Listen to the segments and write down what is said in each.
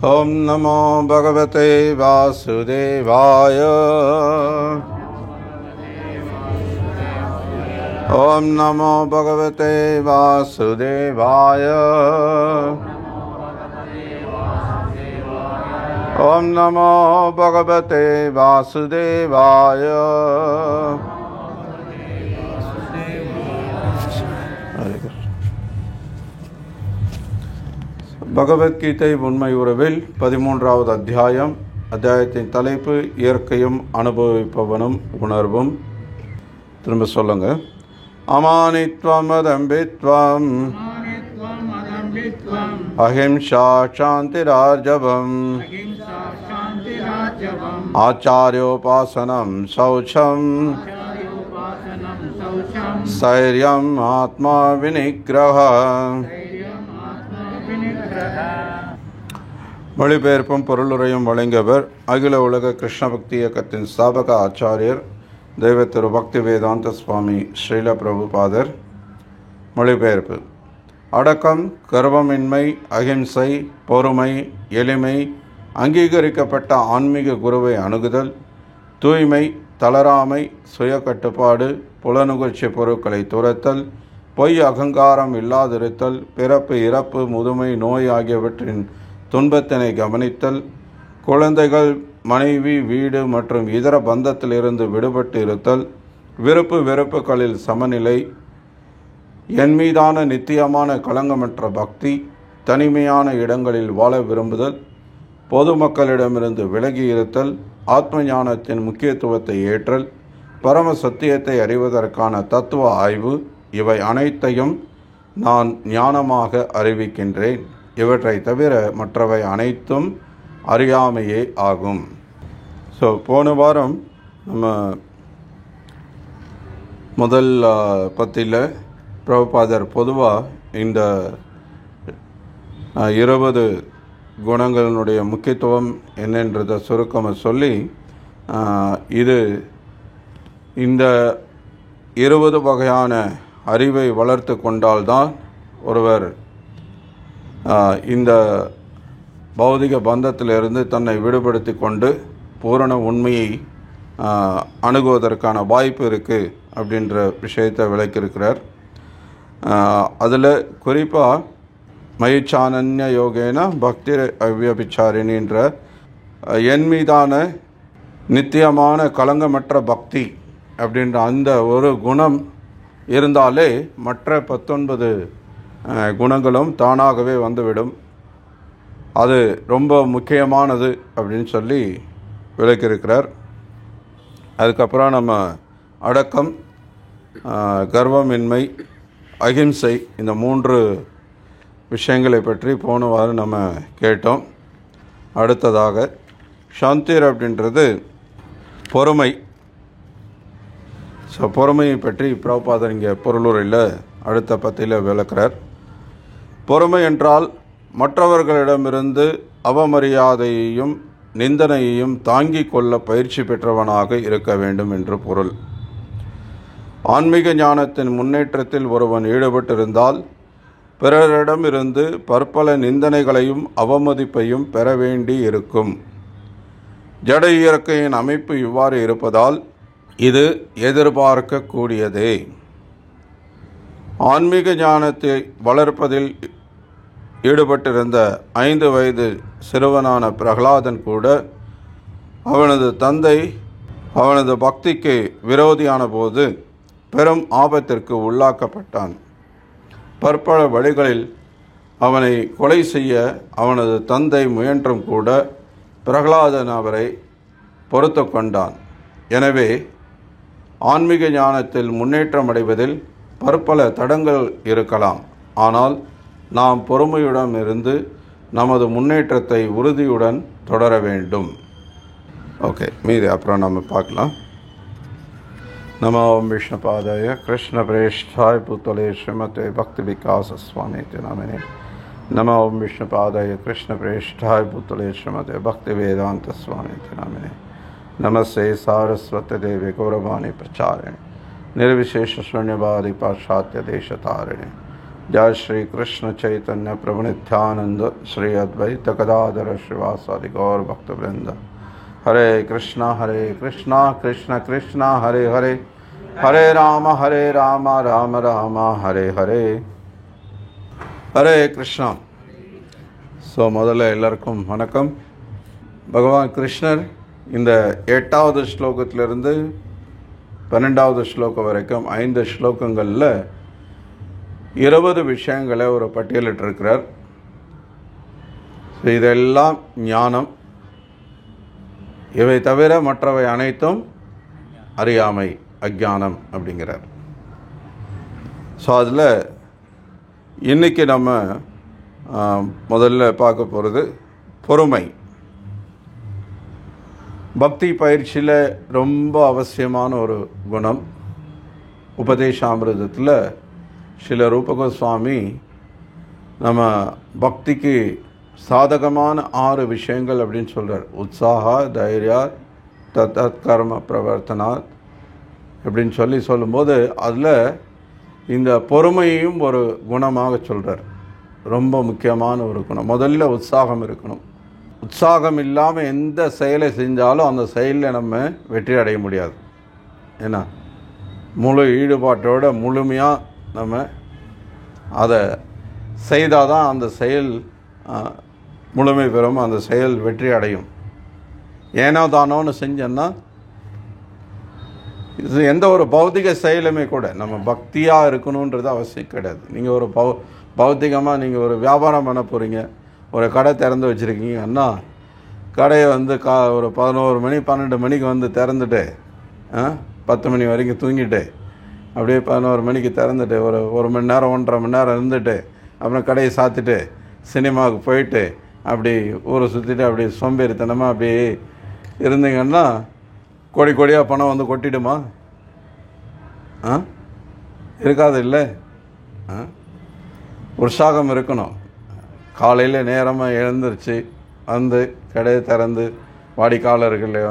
ओम नमो भगवते वासुदेवाय। ओम नमो भगवते वासुदेवाय। ओम नमो भगवते वासुदेवाय। பகவத்கீதை உண்மை உறவில் 13வது அத்தியாயம். அத்தியாயத்தின் தலைப்பு இயற்கையும் அனுபவிப்பவனும் உணர்வும். திரும்ப சொல்லுங்க. அமானித்வம் அதம்பித்வம் அஹிம்சா சாந்திரார்ஜவம் ஆச்சார்யோபாசனம் சௌச்சம் சைர்யம் ஆத்மா விநிகிரஹம். மொழிபெயர்ப்பும் பொருளுரையும் வழங்கியவர் அகில உலக கிருஷ்ண பக்தி இயக்கத்தின் ஸ்தாபக ஆச்சாரியர் தெய்வ திரு பக்தி வேதாந்த சுவாமி ஸ்ரீல பிரபுபாதர். மொழிபெயர்ப்பு. அடக்கம், கர்வமின்மை, அகிம்சை, பொறுமை, எளிமை, அங்கீகரிக்கப்பட்ட ஆன்மீக குருவை அணுகுதல், தூய்மை, தளராமை, சுய கட்டுப்பாடு, புலனுகர்ச்சி பொருட்களை துரத்தல், பொய் அகங்காரம் இல்லாதிருத்தல், பிறப்பு, இறப்பு, முதுமை, நோய் ஆகியவற்றின் துன்பத்தினை கவனித்தல், குழந்தைகள், மனைவி, வீடு மற்றும் இதர பந்தத்திலிருந்து விடுபட்டு இருத்தல், விருப்பு வெறுப்புகளில் சமநிலை, என் மீதான நித்தியமான களங்கமற்ற பக்தி, தனிமையான இடங்களில் வாழ விரும்புதல், பொதுமக்களிடமிருந்து விலகி இருத்தல், ஆத்ம ஞானத்தின் முக்கியத்துவத்தை ஏற்றல், பரம சத்தியத்தை அறிவதற்கான தத்துவ ஆய்வு, இவை அனைத்தையும் நான் ஞானமாக அறிவிக்கின்றேன். இவற்றை தவிர மற்றவை அனைத்தும் அறியாமையே ஆகும். ஸோ போன வாரம் நம்ம முதல் பத்தியில் பிரபுபாதர் பொதுவாக இந்த 20 குணங்களினுடைய முக்கியத்துவம் என்னன்றதை சுருக்கமாக சொல்லி, இது இந்த 20 வகையான அறிவை வளர்த்து கொண்டால்தான் ஒருவர் இந்த பௌதிக பந்தத்திலிருந்து தன்னை விடுபடுத்தி கொண்டு பூரண உண்மையை அணுகுவதற்கான வாய்ப்பு இருக்குது அப்படின்ற விஷயத்தை விளக்கியிருக்கிறார். அதில் குறிப்பாக மயிச்சானன்ய யோகேன பக்தி அவ்யபிச்சாரிணின்ற என் மீதான நித்தியமான களங்கமற்ற பக்தி அப்படின்ற அந்த ஒரு குணம் இருந்தாலே மற்ற 19 குணங்களும் தானாகவே வந்துவிடும். அது ரொம்ப முக்கியமானது அப்படின்னு சொல்லி விளக்கியிருக்கிறார். அதுக்கப்புறம் நம்ம அடக்கம், கர்வமின்மை, அகிம்சை, இந்த 3 விஷயங்களை பற்றி போன வாரம் நம்ம கேட்டோம். அடுத்ததாக சாந்திர் அப்படின்றது பொறுமை. ஸோ பொறுமையை பற்றி பிரபுபாதர் இங்கே பொருளுரையில் அடுத்த பத்தியில் விளக்கிறார். பொறுமை என்றால் மற்றவர்களிடமிருந்து அவமரியாதையையும் நிந்தனையையும் தாங்கிக் கொள்ள பயிற்சி பெற்றவனாக இருக்க வேண்டும் என்று பொருள். ஆன்மீக ஞானத்தின் முன்னேற்றத்தில் ஒருவன் ஈடுபட்டிருந்தால் பிறரிடமிருந்து பற்பல நிந்தனைகளையும் அவமதிப்பையும் பெற வேண்டி இருக்கும். ஜட இயற்கையின் அமைப்பு இவ்வாறு இருப்பதால் இது எதிர்பார்க்கக்கூடியதே. ஆன்மீக ஞானத்தை வளர்ப்பதில் ஈடுபட்டிருந்த 5 வயது சிறுவனான பிரகலாதன் கூட அவனது தந்தை அவனது பக்திக்கு விரோதியான போது பெரும் ஆபத்திற்கு உள்ளாக்கப்பட்டான். பற்பல வழிகளில் அவனை கொலை செய்ய அவனது தந்தை முயன்றும் கூட பிரகலாதன் அவரை பொறுத்து கொண்டான். எனவே ஆன்மீக ஞானத்தில் முன்னேற்றம் அடைவதில் பற்பல தடங்கள் இருக்கலாம். ஆனால் நாம் பொறுமையுடன் இருந்து நமது முன்னேற்றத்தை உறுதியுடன் தொடர வேண்டும். ஓகே, மீது அப்புறம் நம்ம பார்க்கலாம். நமோ விஷ்ணுபாதாய கிருஷ்ண பிரேஷ்டாய பூத்தலே ஸ்ரீமதே பக்தி விகாச ஸ்வாமிதி நாமினே. நமோ விஷ்ணுபாதாய கிருஷ்ண பிரேஷ்டாய பூத்தலே ஸ்ரீமதே பக்தி வேதாந்த ஸ்வாமிதி நாமினே. நமஸ்தே சாரஸ்வதி தேவி கௌரவாணி பிரச்சாரிணி निर्विशेष शून्यवादी पाश्चात्य देश तारिणे जय श्री कृष्ण चैतन्य प्रभु नित्यानंद श्री अद्वैत गदाधर श्रीवासादि गौर भक्तवृंद। हरे कृष्णा कृष्ण कृष्ण हरे हरे, हरे राम राम राम हरे हरे, हरे कृष्णा. ஸோ முதல்ல எல்லாருக்கும் வணக்கம். பகவான் கிருஷ்ணர் இந்த 8வது ஸ்லோகத்திலிருந்து 12வது ஸ்லோகம் வரைக்கும் 5 ஸ்லோகங்களில் 20 விஷயங்களை ஒரு பட்டியலிட்டிருக்கிறார். ஸோ இதெல்லாம் ஞானம், இவை தவிர மற்றவை அனைத்தும் அறியாமை, அஜ்ஞானம் அப்படிங்கிறார். ஸோ அதில் இன்றைக்கி நம்ம முதல்ல பார்க்க போகிறது பொறுமை. பக்தி பயிற்சியில் ரொம்ப அவசியமான ஒரு குணம். உபதேசாமிர்தத்தில் ஸ்ரீல ரூப கோஸ்வாமி நம்ம பக்திக்கு சாதகமான 6 விஷயங்கள் அப்படின்னு சொல்கிறார். உற்சாக, தைரியா, தத் கர்ம பிரவர்த்தனாத் அப்படின்னு சொல்லும்போது அதில் இந்த பொறுமையையும் ஒரு குணமாக சொல்கிறார். ரொம்ப முக்கியமான ஒரு குணம். முதல்ல உற்சாகம் இருக்கணும். உற்சாகம் இல்லாமல் எந்த செயலை செஞ்சாலும் அந்த செயலில் நம்ம வெற்றி அடைய முடியாது. ஏன்னா முழு ஈடுபாட்டோட முழுமையாக நம்ம அதை செய்தால் தான் அந்த செயல் முழுமை பெறும், அந்த செயல் வெற்றி அடையும். ஏனோ தானோன்னு செஞ்சோன்னா இது எந்த ஒரு பௌத்திக செயலுமே கூட நம்ம பக்தியாக இருக்கணுன்றது அவசியம் கிடையாது. நீங்கள் ஒரு பௌத்திகமாக நீங்கள் ஒரு வியாபாரம் பண்ண போகிறீங்க, ஒரு கடை திறந்து வச்சுருக்கீங்கன்னா கடையை ஒரு 11 மணி 12 மணிக்கு திறந்துட்டு 10 மணி வரைக்கும் தூங்கிட்டு அப்படியே 11 மணிக்கு திறந்துட்டு ஒரு மணி நேரம் 1.5 மணி நேரம் இருந்துட்டு அப்புறம் கடையை சாத்திட்டு சினிமாவுக்கு போயிட்டு அப்படி ஊரை சுற்றிட்டு அப்படி சோம்பேறித்தனமாக அப்படி இருந்தீங்கன்னா கோடி கோடியாக பணம் கொட்டிடுமா? இருக்காது இல்லை. உற்சாகம் இருக்கணும். காலையில் நேரமாக எழுந்திருச்சு கடையை திறந்து வாடிக்கையாளர்களை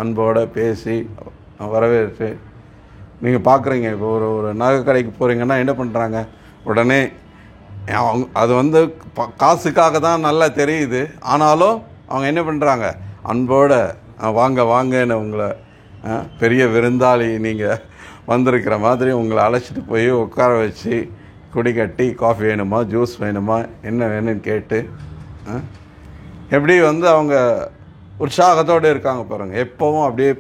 அன்போடு பேசி வரவேற்று. நீங்கள் பார்க்குறீங்க, இப்போ ஒரு நகை கடைக்கு போகிறீங்கன்னா என்ன பண்ணுறாங்க, உடனே அது காசுக்காக தான் நல்லா தெரியுது. ஆனாலும் அவங்க என்ன பண்ணுறாங்க, அன்போடு வாங்கன்னு உங்களை பெரிய விருந்தாளி நீங்கள் வந்திருக்கிற மாதிரி உங்களை அழைச்சிட்டு போய் உட்கார வச்சு குடிக்க காஃபி வேணுமா, ஜூஸ் வேணுமா, என்ன வேணும்னு கேட்டு எப்படி அவங்க உற்சாகத்தோடு இருக்காங்க பாருங்கள். எப்போவும் அப்படியே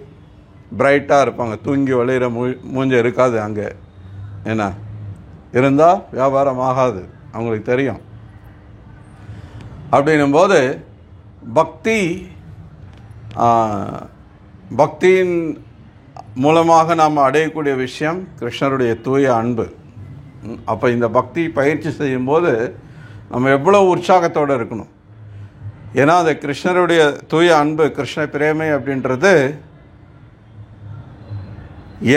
பிரைட்டாக இருப்பாங்க. தூங்கி வளையிற மூஞ்ச இருக்காது அங்கே. என்ன இருந்தால் வியாபாரம் ஆகாது, அவங்களுக்கு தெரியும். அப்படின்னும்போது பக்தியின் மூலமாக நாம் அடையக்கூடிய விஷயம் கிருஷ்ணருடைய தூய அன்பு. அப்போ இந்த பக்தி பயிற்சி செய்யும்போது நம்ம எவ்வளோ உற்சாகத்தோடு இருக்கணும். ஏன்னா அந்த கிருஷ்ணருடைய தூய அன்பு, கிருஷ்ண பிரேமை அப்படின்றது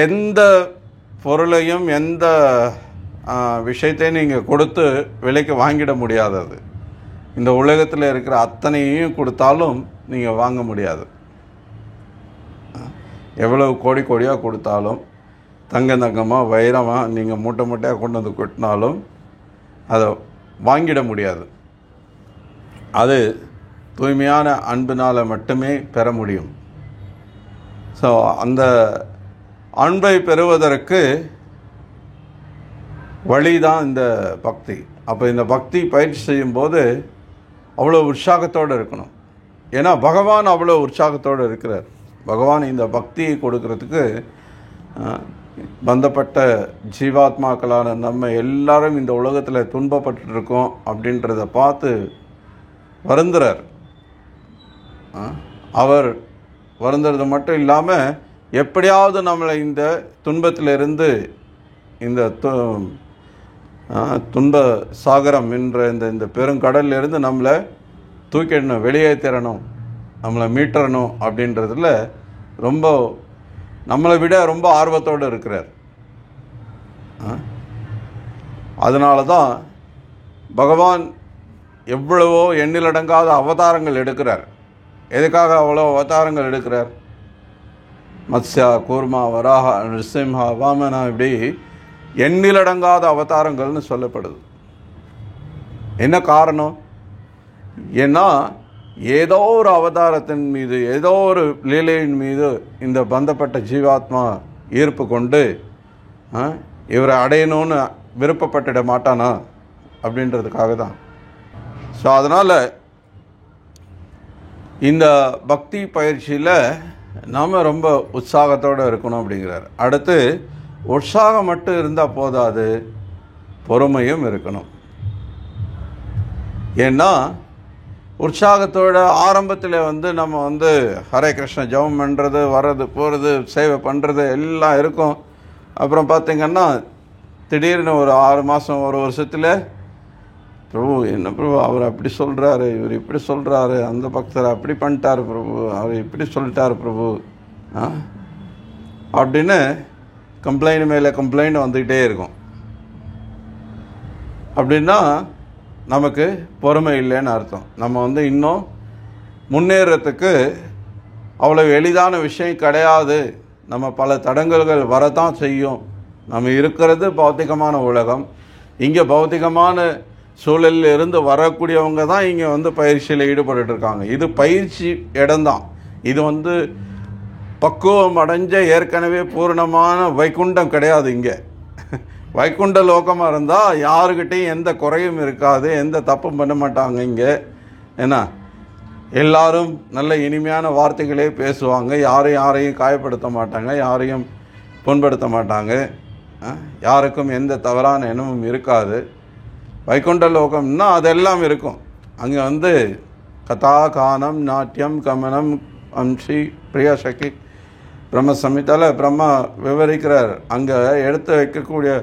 எந்த பொருளையும் எந்த விஷயத்தையும் நீங்கள் கொடுத்து விலைக்கு வாங்கிட முடியாதது. இந்த உலகத்தில் இருக்கிற அத்தனையும் கொடுத்தாலும் நீங்கள் வாங்க முடியாது. எவ்வளவு கோடி கோடியாக கொடுத்தாலும், தங்கமாக வைரமாக நீங்கள் மூட்டை மூட்டையாக கொண்டு கொட்டினாலும் அதை வாங்கிட முடியாது. அது தூய்மையான அன்பினால் மட்டுமே பெற முடியும். ஸோ அந்த அன்பை பெறுவதற்கு வழி தான் இந்த பக்தி. அப்போ இந்த பக்தி பயிற்சி செய்யும்போது அவ்வளோ உற்சாகத்தோடு இருக்கணும். ஏன்னா பகவான் அவ்வளோ உற்சாகத்தோடு இருக்கிறார். பகவான் இந்த பக்தியை கொடுக்கறதுக்கு பந்தப்பட்ட ஜீவாத்மாக்களான நம்ம எல்லாரும் இந்த உலகத்தில் துன்பப்பட்டுருக்கோம் அப்படின்றத பார்த்து வருந்துறார். அவர் வருந்துறது மட்டும் இல்லாமல் எப்படியாவது நம்மளை இந்த துன்பத்திலிருந்து, இந்த துன்ப சாகரம் என்ற இந்த பெருங்கடலிலிருந்து நம்மளை தூக்கிடணும், வெளியேற்றணும், நம்மளை மீட்டரணும் அப்படின்றதுல ரொம்ப நம்மளை விட ரொம்ப ஆர்வத்தோடு இருக்கிறார். அதனால தான் பகவான் எவ்வளவோ எண்ணிலடங்காத அவதாரங்கள் எடுக்கிறார். எதுக்காக அவ்வளோ அவதாரங்கள் எடுக்கிறார்? மத்ஸ்யா, கூர்மா, வராஹா, நிருசிம்ஹா, வாமனா, இப்படி எண்ணிலடங்காத அவதாரங்கள்னு சொல்லப்படுது. என்ன காரணம்? ஏன்னா ஏதோ ஒரு அவதாரத்தின் மீது, ஏதோ ஒரு லீலையின் மீது இந்த பந்தப்பட்ட ஜீவாத்மா ஈர்ப்பு கொண்டு இவரை அடையணும்னு விருப்பப்பட்டுட மாட்டானா அப்படின்றதுக்காக தான். ஸோ அதனால் இந்த பக்தி பயிற்சியில் நாம் ரொம்ப உற்சாகத்தோடு இருக்கணும் அப்படிங்கிறார். அடுத்து உற்சாகம் மட்டும் இருந்தால் போதாது, பொறுமையும் இருக்கணும். ஏன்னா உற்சாகத்தோட ஆரம்பத்தில் நம்ம ஹரே கிருஷ்ண ஜெபம் பண்ணுறது, வர்றது போகிறது, சேவை பண்ணுறது எல்லாம் இருக்கும். அப்புறம் பார்த்திங்கன்னா திடீர்னு ஒரு 6 மாதம், ஒரு வருஷத்தில் பிரபு என்ன பிரபு அவர் அப்படி சொல்கிறாரு, இவர் இப்படி சொல்கிறாரு, அந்த பக்தர் அப்படி பண்ணிட்டார் பிரபு, அவர் இப்படி சொல்லிட்டார் பிரபு அப்படின்னு கம்ப்ளைண்ட் மேலே கம்ப்ளைண்ட் வந்துக்கிட்டே இருக்கும். அப்படின்னா நமக்கு பொறுமை இல்லைன்னு அர்த்தம். நம்ம இன்னும் முன்னேறத்துக்கு அவ்வளோ எளிதான விஷயம் கிடையாது. நம்ம பல தடங்கல்கள் வரத்தான் செய்யும். நம்ம இருக்கிறது பௌத்திகமான உலகம். இங்கே பௌத்திகமான சூழலில் இருந்து வரக்கூடியவங்க தான் இங்கே பயிற்சியில் ஈடுபட்டு இருக்காங்க. இது பயிற்சி இடம்தான். இது பக்குவம் அடைஞ்ச ஏற்கனவே பூர்ணமான வைகுண்டம் கிடையாது. இங்கே வைகுண்ட லோகமாக இருந்தால் யாருக்கிட்டையும் எந்த குறையும் இருக்காது, எந்த தப்பும் பண்ண மாட்டாங்க. இங்கே ஏன்னா எல்லாரும் நல்ல இனிமையான வார்த்தைகளே பேசுவாங்க, யாரையும் காயப்படுத்த மாட்டாங்க, யாரையும் புண்படுத்த மாட்டாங்க, யாருக்கும் எந்த தவறான எண்ணமும் இருக்காது. வைகுண்ட லோகம்னா அதெல்லாம் இருக்கும். அங்கே கதா கானம் நாட்டியம் கமனம் அம்சி பிரியாசக்தி பிரம்ம சமிதால பிரம்மா விவரிக்கிறார். அங்கே எடுத்து வைக்கக்கூடிய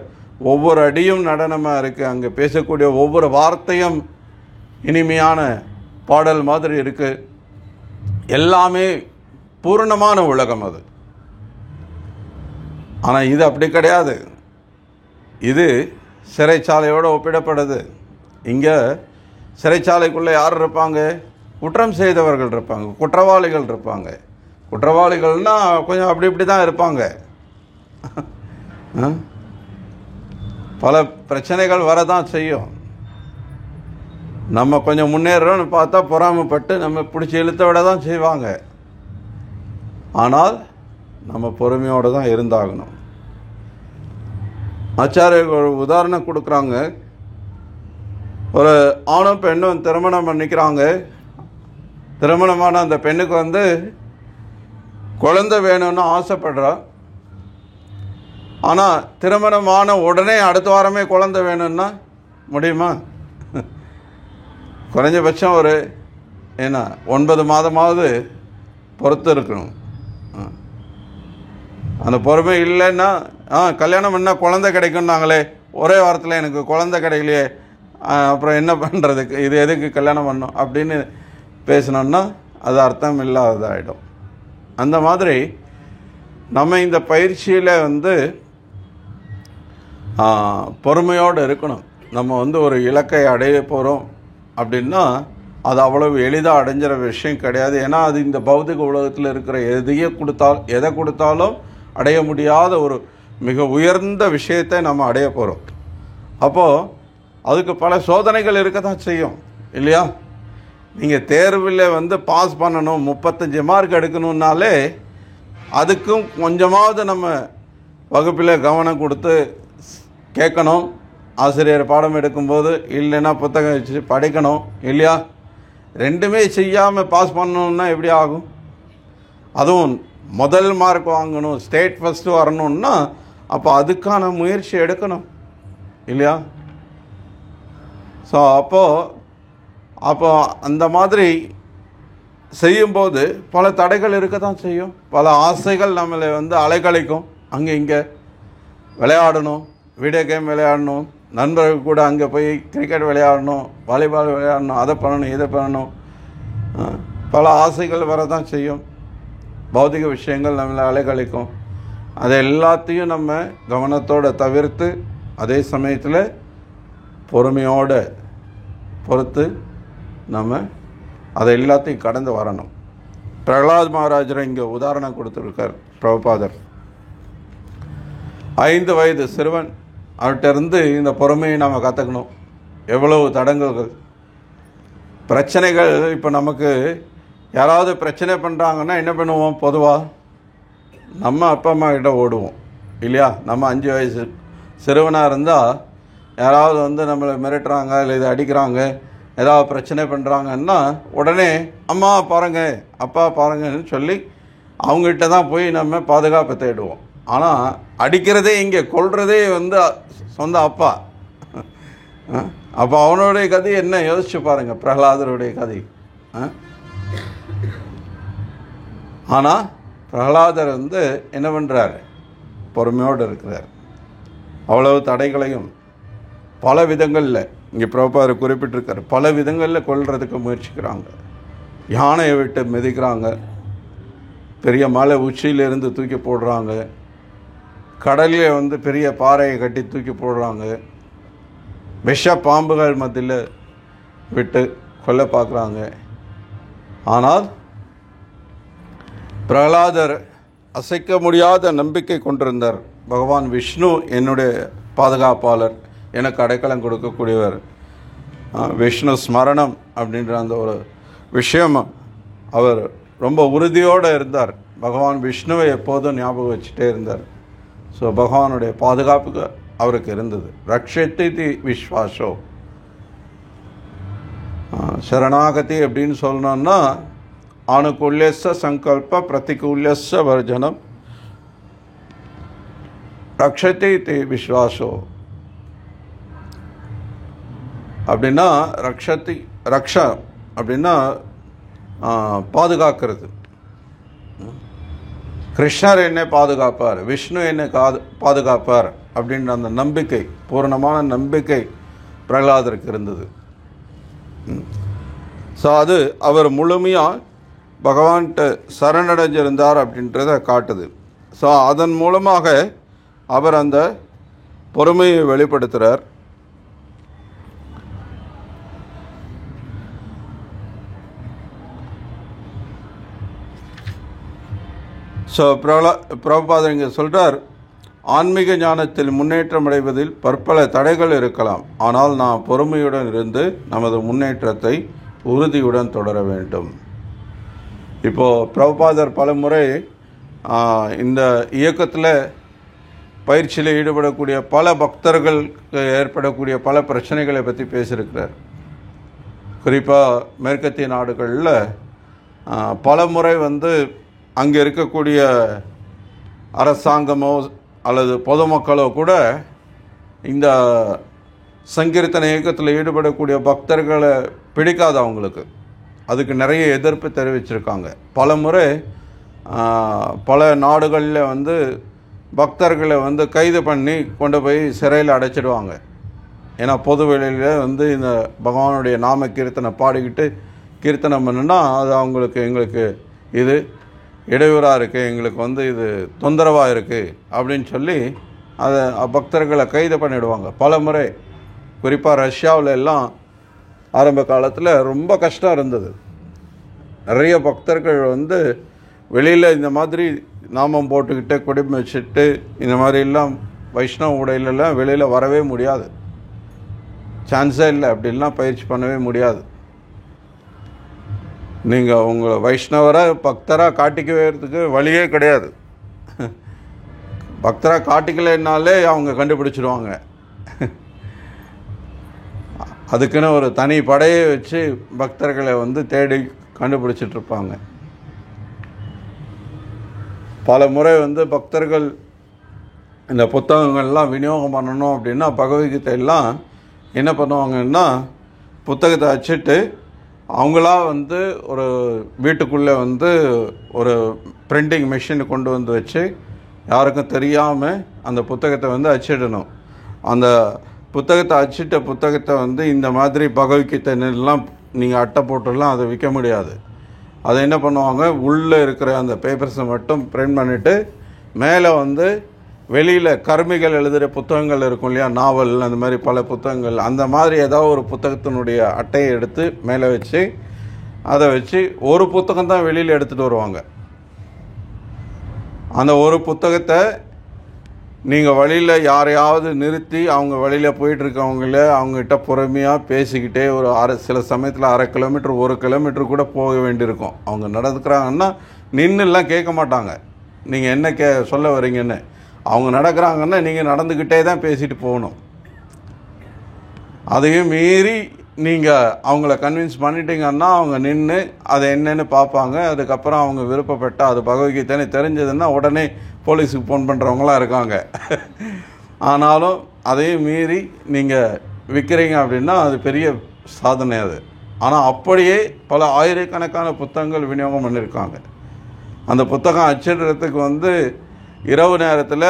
ஒவ்வொரு அடியும் நடனமாக இருக்குது. அங்கே பேசக்கூடிய ஒவ்வொரு வார்த்தையும் இனிமையான பாடல் மாதிரி இருக்குது. எல்லாமே பூர்ணமான உலகம் அது. ஆனால் இது அப்படி கிடையாது. இது சிறைச்சாலையோடு ஒப்பிடப்படுது. இங்கே சிறைச்சாலைக்குள்ளே யார் இருப்பாங்க? குற்றம் செய்தவர்கள் இருப்பாங்க, குற்றவாளிகள் இருப்பாங்க. குற்றவாளிகள்னால் கொஞ்சம் அப்படி இப்படி தான் இருப்பாங்க. பல பிரச்சனைகள் வரதான் செய்யும். நம்ம கொஞ்சம் முன்னேறோன்னு பார்த்தா பொறாமைப்பட்டு நம்ம பிடிச்சி இழுத்த விட தான் செய்வாங்க. ஆனால் நம்ம பொறுமையோடு தான் இருந்தாகணும். ஆச்சாரியர்கள் ஒரு உதாரணம் கொடுக்குறாங்க. ஒரு ஆணும் பெண்ணும் திருமணம் பண்ணிக்கிறாங்க. திருமணமான அந்த பெண்ணுக்கு குழந்தை வேணும்னு ஆசைப்படுறா. ஆனால் திருமணமான உடனே அடுத்த வாரமே குழந்தை வேணும்னா முடியுமா? குறைஞ்சபட்சம் ஒரு 9 மாதமாவது பொறுத்து இருக்கணும். அந்த பொறுமை இல்லைன்னா கல்யாணம் பண்ணால் குழந்தை கிடைக்கும்னாங்களே, ஒரே வாரத்தில் எனக்கு குழந்தை கிடைக்கலையே, அப்புறம் என்ன பண்ணுறதுக்கு, இது எதுக்கு கல்யாணம் பண்ணணும் அப்படின்னு பேசினோன்னா அது அர்த்தம் இல்லாததாகிடும். அந்த மாதிரி நம்ம இந்த பயிற்சியில் பொறுமையோடு இருக்கணும். நம்ம ஒரு இலக்கை அடைய போகிறோம் அப்படின்னா அது அவ்வளவு எளிதாக அடைஞ்சிற விஷயம் கிடையாது. ஏன்னா அது இந்த பௌதிக உலகத்தில் இருக்கிற எதை கொடுத்தாலும் அடைய முடியாத ஒரு மிக உயர்ந்த விஷயத்தை நம்ம அடைய போகிறோம். அப்போது அதுக்கு பல சோதனைகள் இருக்க தான் செய்யும் இல்லையா? நீங்கள் தேர்வில் பாஸ் பண்ணணும், 35 மார்க் எடுக்கணுன்னாலே அதுக்கும் கொஞ்சமாவது நம்ம வகுப்பில் கவனம் கொடுத்து கேட்கணும். ஆசிரியர் பாடம் எடுக்கும்போது இல்லைன்னா புத்தகம் வச்சு படிக்கணும் இல்லையா? ரெண்டுமே செய்யாமல் பாஸ் பண்ணணுன்னா எப்படி ஆகும்? அதுவும் முதல் மார்க் வாங்கணும், ஸ்டேட் ஃபஸ்ட்டு வரணுன்னா அப்போ அதுக்கான முயற்சி எடுக்கணும் இல்லையா? ஸோ அப்போ அந்த மாதிரி செய்யும்போது பல தடைகள் இருக்க தான் செய்யும். பல ஆசைகள் நம்மளை அலைக்கழிக்கும். அங்கே இங்கே விளையாடணும், வீடியோ கேம் விளையாடணும், நண்பர்கள் கூட அங்கே போய் கிரிக்கெட் விளையாடணும், வாலிபால் விளையாடணும், அதை பண்ணணும், இதை பண்ணணும். பல ஆசைகள் வரதான் செய்யும். பௌதிக விஷயங்கள் நம்மளை அலைக்கழிக்கும். அதை எல்லாத்தையும் நம்ம கவனத்தோடு தவிர்த்து அதே சமயத்தில் பொறுமையோடு பொறுத்து நம்ம அதை எல்லாத்தையும் கடந்து வரணும். பிரகலாத் மகாராஜரை இங்கே உதாரணம் கொடுத்துருக்கார் பிரபுபாதர். 5 வயது சிறுவன், அவர்கிட்ட இருந்து இந்த பொறுமையை நம்ம கற்றுக்கணும். எவ்வளவு தடங்கல்கள், பிரச்சனைகள். இப்போ நமக்கு யாராவது பிரச்சனை பண்ணுறாங்கன்னா என்ன பண்ணுவோம்? பொதுவாக நம்ம அப்பா அம்மா கிட்ட ஓடுவோம் இல்லையா? நம்ம 5 வயசு சிறுவனாக இருந்தால் யாராவது வந்து நம்மளை மிரட்டுறாங்க இல்லை இது அடிக்கிறாங்க, ஏதாவது பிரச்சனை பண்ணுறாங்கன்னா உடனே அம்மா பாருங்க அப்பா பாருங்கன்னு சொல்லி அவங்ககிட்ட தான் போய் நம்ம பாதுகாப்பை தேடுவோம். ஆனால் அடிக்கிறதே இங்கே கொல்றதே வந்து சொந்த அப்பா. அப்போ அவனுடைய கதை என்ன யோசிச்சு பாருங்கள், பிரகலாதருடைய கதை. ஆனால் பிரகலாதர் வந்து என்ன பண்ணுறாரு? பொறுமையோடு இருக்கிறார். அவ்வளவு தடைகளையும் பல விதங்களில் இங்கே பிரபாகர் குறிப்பிட்டிருக்கார், பல விதங்களில் கொல்றதுக்கு முயற்சிக்கிறாங்க. யானையை விட்டு மிதிக்கிறாங்க, பெரிய மலை உச்சியிலிருந்து தூக்கி போடுறாங்க, கடலில் வந்து பெரிய பாறையை கட்டி தூக்கி போடுறாங்க, விஷ பாம்புகள் மத்தியில் விட்டு கொல்ல பார்க்குறாங்க. ஆனால் பிரகலாதர் அசைக்க முடியாத நம்பிக்கை கொண்டிருந்தார். பகவான் விஷ்ணு என்னுடைய பாதுகாப்பாளர், எனக்கு அடைக்கலம் கொடுக்கக்கூடியவர். விஷ்ணு ஸ்மரணம் அப்படின்ற அந்த ஒரு விஷயம் அவர் ரொம்ப உறுதியோடு இருந்தார். பகவான் விஷ்ணுவை எப்போதும் ஞாபகம் வச்சுட்டே இருந்தார். ஸோ பகவானுடைய பாதுகாப்புக்கு அவருக்கு இருந்தது. ரக்ஷதி விஸ்வாசோ, சரணாகதி அப்படின்னு சொல்லணும்னா ஆணுகூல்யஸ்ஸ சங்கல்ப பிரதிகூல்யஸ்ஸ வர்ஜனம் ரக்ஷதி விஸ்வாசோ அப்படின்னா ரக்ஷ அப்படின்னா பாதுகாக்கிறது. கிருஷ்ணர் என்னை பாதுகாப்பார், விஷ்ணு என்னை பாதுகாப்பார் அப்படின்ற அந்த நம்பிக்கை, பூர்ணமான நம்பிக்கை பிரகலாதருக்கு இருந்தது. ஸோ அது அவர் முழுமையாக பகவான்கிட்ட சரணடைஞ்சிருந்தார் அப்படின்றத காட்டுது. ஸோ அதன் மூலமாக அவர் அந்த பொறுமையை வெளிப்படுத்துகிறார். ஸோ பிரபுபாதர் இங்கே சொல்கிறார், ஆன்மீக ஞானத்தில் முன்னேற்றம் அடைவதில் பற்பல தடைகள் இருக்கலாம், ஆனால் நாம் பொறுமையுடன் இருந்து நமது முன்னேற்றத்தை உறுதியுடன் தொடர வேண்டும். இப்போது பிரபுபாதர் பல முறை இந்த இயக்கத்தில் பயிற்சியில் ஈடுபடக்கூடிய பல பக்தர்களுக்கு ஏற்படக்கூடிய பல பிரச்சனைகளை பற்றி பேசியிருக்கிறார். குறிப்பாக மேற்கத்திய நாடுகளில் பல முறை வந்து அங்கே இருக்கக்கூடிய அரசாங்கமோ அல்லது பொதுமக்களோ கூட இந்த சங்கீர்த்தன இயக்கத்தில் ஈடுபடக்கூடிய பக்தர்களை பிடிக்காது அவங்களுக்கு. அதுக்கு நிறைய எதிர்ப்பு தெரிவிச்சிருக்காங்க. பல முறை பல நாடுகளில் வந்து பக்தர்களை வந்து கைது பண்ணி கொண்டு போய் சிறையில் அடைச்சிடுவாங்க. ஏன்னா பொது வெளியில் வந்து இந்த பகவானுடைய நாம கீர்த்தனை பாடிக்கிட்டு கீர்த்தனம் பண்ணுன்னா அது அவங்களுக்கு எங்களுக்கு இது இடையூறாக இருக்குது, எங்களுக்கு வந்து இது தொந்தரவாக இருக்குது அப்படின்னு சொல்லி அதை பக்தர்களை கைது பண்ணிவிடுவாங்க பல முறை. குறிப்பாக ரஷ்யாவில் எல்லாம் ஆரம்ப காலத்தில் ரொம்ப கஷ்டம் இருந்தது. நிறைய பக்தர்கள் வந்து வெளியில் இந்த மாதிரி நாமம் போட்டுக்கிட்டு குடிமை வச்சுட்டு இந்த மாதிரிலாம் வைஷ்ணவ உடையிலெல்லாம் வெளியில் வரவே முடியாது, சான்ஸே இல்லை. அப்படிலாம் பயிற்சி பண்ணவே முடியாது. நீங்கள் உங்களை வைஷ்ணவராக பக்தராக காட்டிக்கிறதுக்கு வழியே கிடையாது. பக்தராக காட்டிக்கலைன்னாலே அவங்க கண்டுபிடிச்சிடுவாங்க. அதுக்குன்னு ஒரு தனி படையை வச்சு பக்தர்களை வந்து தேடி கண்டுபிடிச்சிட்ருப்பாங்க. பல முறை வந்து பக்தர்கள் இந்த புத்தகங்கள்லாம் விநியோகம் பண்ணணும் அப்படின்னா பகவத்கீதையெல்லாம் என்ன பண்ணுவாங்கன்னா புத்தகத்தை அச்சிட்டு அவங்களா வந்து ஒரு வீட்டுக்குள்ளே வந்து ஒரு பிரிண்டிங் மிஷினை கொண்டு வந்து வச்சு யாருக்கும் தெரியாமல் அந்த புத்தகத்தை வந்து அச்சிடணும். அந்த புத்தகத்தை அச்சிட்ட புத்தகத்தை வந்து இந்த மாதிரி பகவத்கீதைலாம் நீங்கள் அட்டை போட்டுலாம் அதை விற்க முடியாது. அதை என்ன பண்ணுவாங்க, உள்ளே இருக்கிற அந்த பேப்பர்ஸை மட்டும் பிரிண்ட் பண்ணிவிட்டு மேலே வந்து வெளியில் கர்மிகள் எழுதுகிற புத்தகங்கள் இருக்கும் இல்லையா, நாவல் அந்த மாதிரி பல புத்தகங்கள், அந்த மாதிரி ஏதாவது ஒரு புத்தகத்தினுடைய அட்டையை எடுத்து மேலே வச்சு அதை வச்சு ஒரு புத்தகம் தான் வெளியில் எடுத்துகிட்டு வருவாங்க. அந்த ஒரு புத்தகத்தை நீங்கள் வழியில் யாரையாவது நிறுத்தி அவங்க வழியில் போயிட்டுருக்கவங்கள அவங்ககிட்ட பொறுமையாக பேசிக்கிட்டே ஒரு சில சமயத்தில் 1/2 கிலோமீட்டர் 1 கிலோமீட்டர் கூட போக வேண்டியிருக்கும். அவங்க நடந்துக்கிறாங்கன்னா நின்றுலாம் கேட்க மாட்டாங்க நீங்கள் என்ன சொல்ல வரீங்கன்னு. அவங்க நடக்கிறாங்கன்னா நீங்கள் நடந்துக்கிட்டே தான் பேசிட்டு போகணும். அதையும் மீறி நீங்கள் அவங்கள கன்வின்ஸ் பண்ணிட்டீங்கன்னா அவங்க நின்று அதை என்னென்னு பார்ப்பாங்க. அதுக்கப்புறம் அவங்க விருப்பப்பட்டால் அது பகவத்கீதைன்னு தெரிஞ்சதுன்னா உடனே போலீஸுக்கு ஃபோன் பண்ணுறவங்களாம் இருக்காங்க. ஆனாலும் அதையும் மீறி நீங்கள் விற்கிறீங்க அப்படின்னா அது பெரிய சாதனை அது. ஆனால் அப்படியே பல ஆயிரக்கணக்கான புத்தகங்கள் விநியோகம் பண்ணியிருக்காங்க. அந்த புத்தகம் அச்சிடுறதுக்கு இரவு நேரத்தில்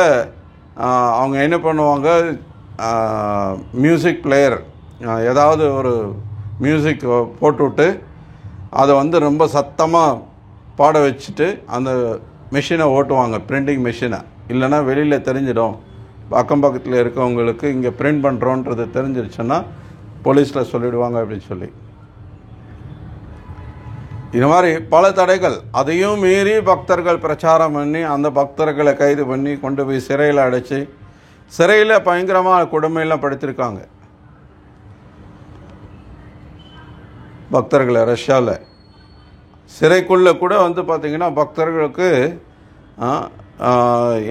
அவங்க என்ன பண்ணுவாங்க, மியூசிக் பிளேயர் ஏதாவது ஒரு மியூசிக் போட்டுவிட்டு அதை ரொம்ப சத்தமாக பாட வச்சுட்டு அந்த மிஷினை ஓட்டுவாங்க, பிரிண்டிங் மிஷினை. இல்லைன்னா வெளியில் தெரிஞ்சிடும், அக்கம் பக்கத்தில் இருக்கவங்களுக்கு இங்கே பிரிண்ட் பண்ணுறோன்றது தெரிஞ்சிருச்சுன்னா போலீஸில் சொல்லிவிடுவாங்க அப்படின்னு சொல்லி. இது மாதிரி பல தடைகள். அதையும் மீறி பக்தர்கள் பிரச்சாரம் பண்ணி அந்த பக்தர்களை கைது பண்ணி கொண்டு போய் சிறையில் அடைச்சி சிறையில் பயங்கரமாக கொடுமையெல்லாம் படுத்திருக்காங்க பக்தர்களை. ரஷ்யாவில் சிறைக்குள்ளே கூட பார்த்திங்கன்னா பக்தர்களுக்கு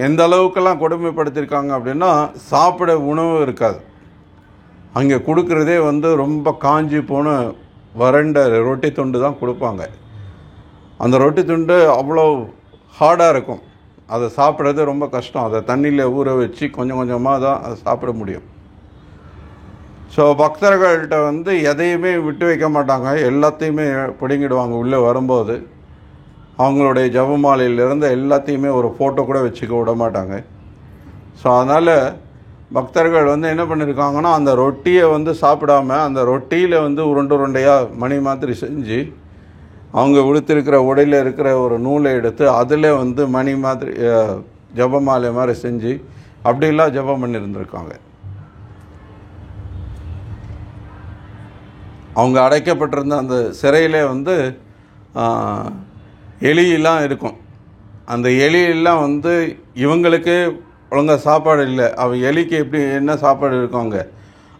எந்த அளவுக்கெல்லாம் கொடுமைப்படுத்தியிருக்காங்க அப்படின்னா சாப்பிட உணவு இருக்காது. அங்கே கொடுக்குறதே ரொம்ப காஞ்சி போன வறண்ட ரொட்டி துண்டு தான் கொடுப்பாங்க. அந்த ரொட்டி துண்டு அவ்வளோ ஹார்டாக இருக்கும், அதை சாப்பிட்றது ரொம்ப கஷ்டம். அதை தண்ணியில் ஊற வச்சு கொஞ்சம் கொஞ்சமாக தான் அதை சாப்பிட முடியும். ஸோ பக்தர்கள்ட்ட எதையுமே விட்டு வைக்க மாட்டாங்க, எல்லாத்தையுமே பிடுங்கிடுவாங்க. உள்ளே வரும்போது அவங்களுடைய ஜபமாலையிலிருந்து எல்லாத்தையுமே ஒரு ஃபோட்டோ கூட வச்சுக்க விட மாட்டாங்க. ஸோ அதனால் பக்தர்கள் என்ன பண்ணியிருக்காங்கன்னா அந்த ரொட்டியை சாப்பிடாம அந்த ரொட்டியில் உருண்டை உருண்டையாக மணி மாதிரி செஞ்சு அவங்க உடுத்திருக்கிற உடையில் இருக்கிற ஒரு நூலை எடுத்து அதில் மணி மாதிரி ஜபமாலை மாதிரி செஞ்சு அப்படிலாம் ஜபம் பண்ணியிருந்திருக்காங்க. அவங்க அடைக்கப்பட்டிருந்த அந்த சிறையில் எலியெல்லாம் இருக்கும். அந்த எலியெல்லாம் இவங்களுக்கு ஒழுங்காக சாப்பாடு இல்லை. எலிக்கு எப்படி என்ன சாப்பாடு இருக்காங்க.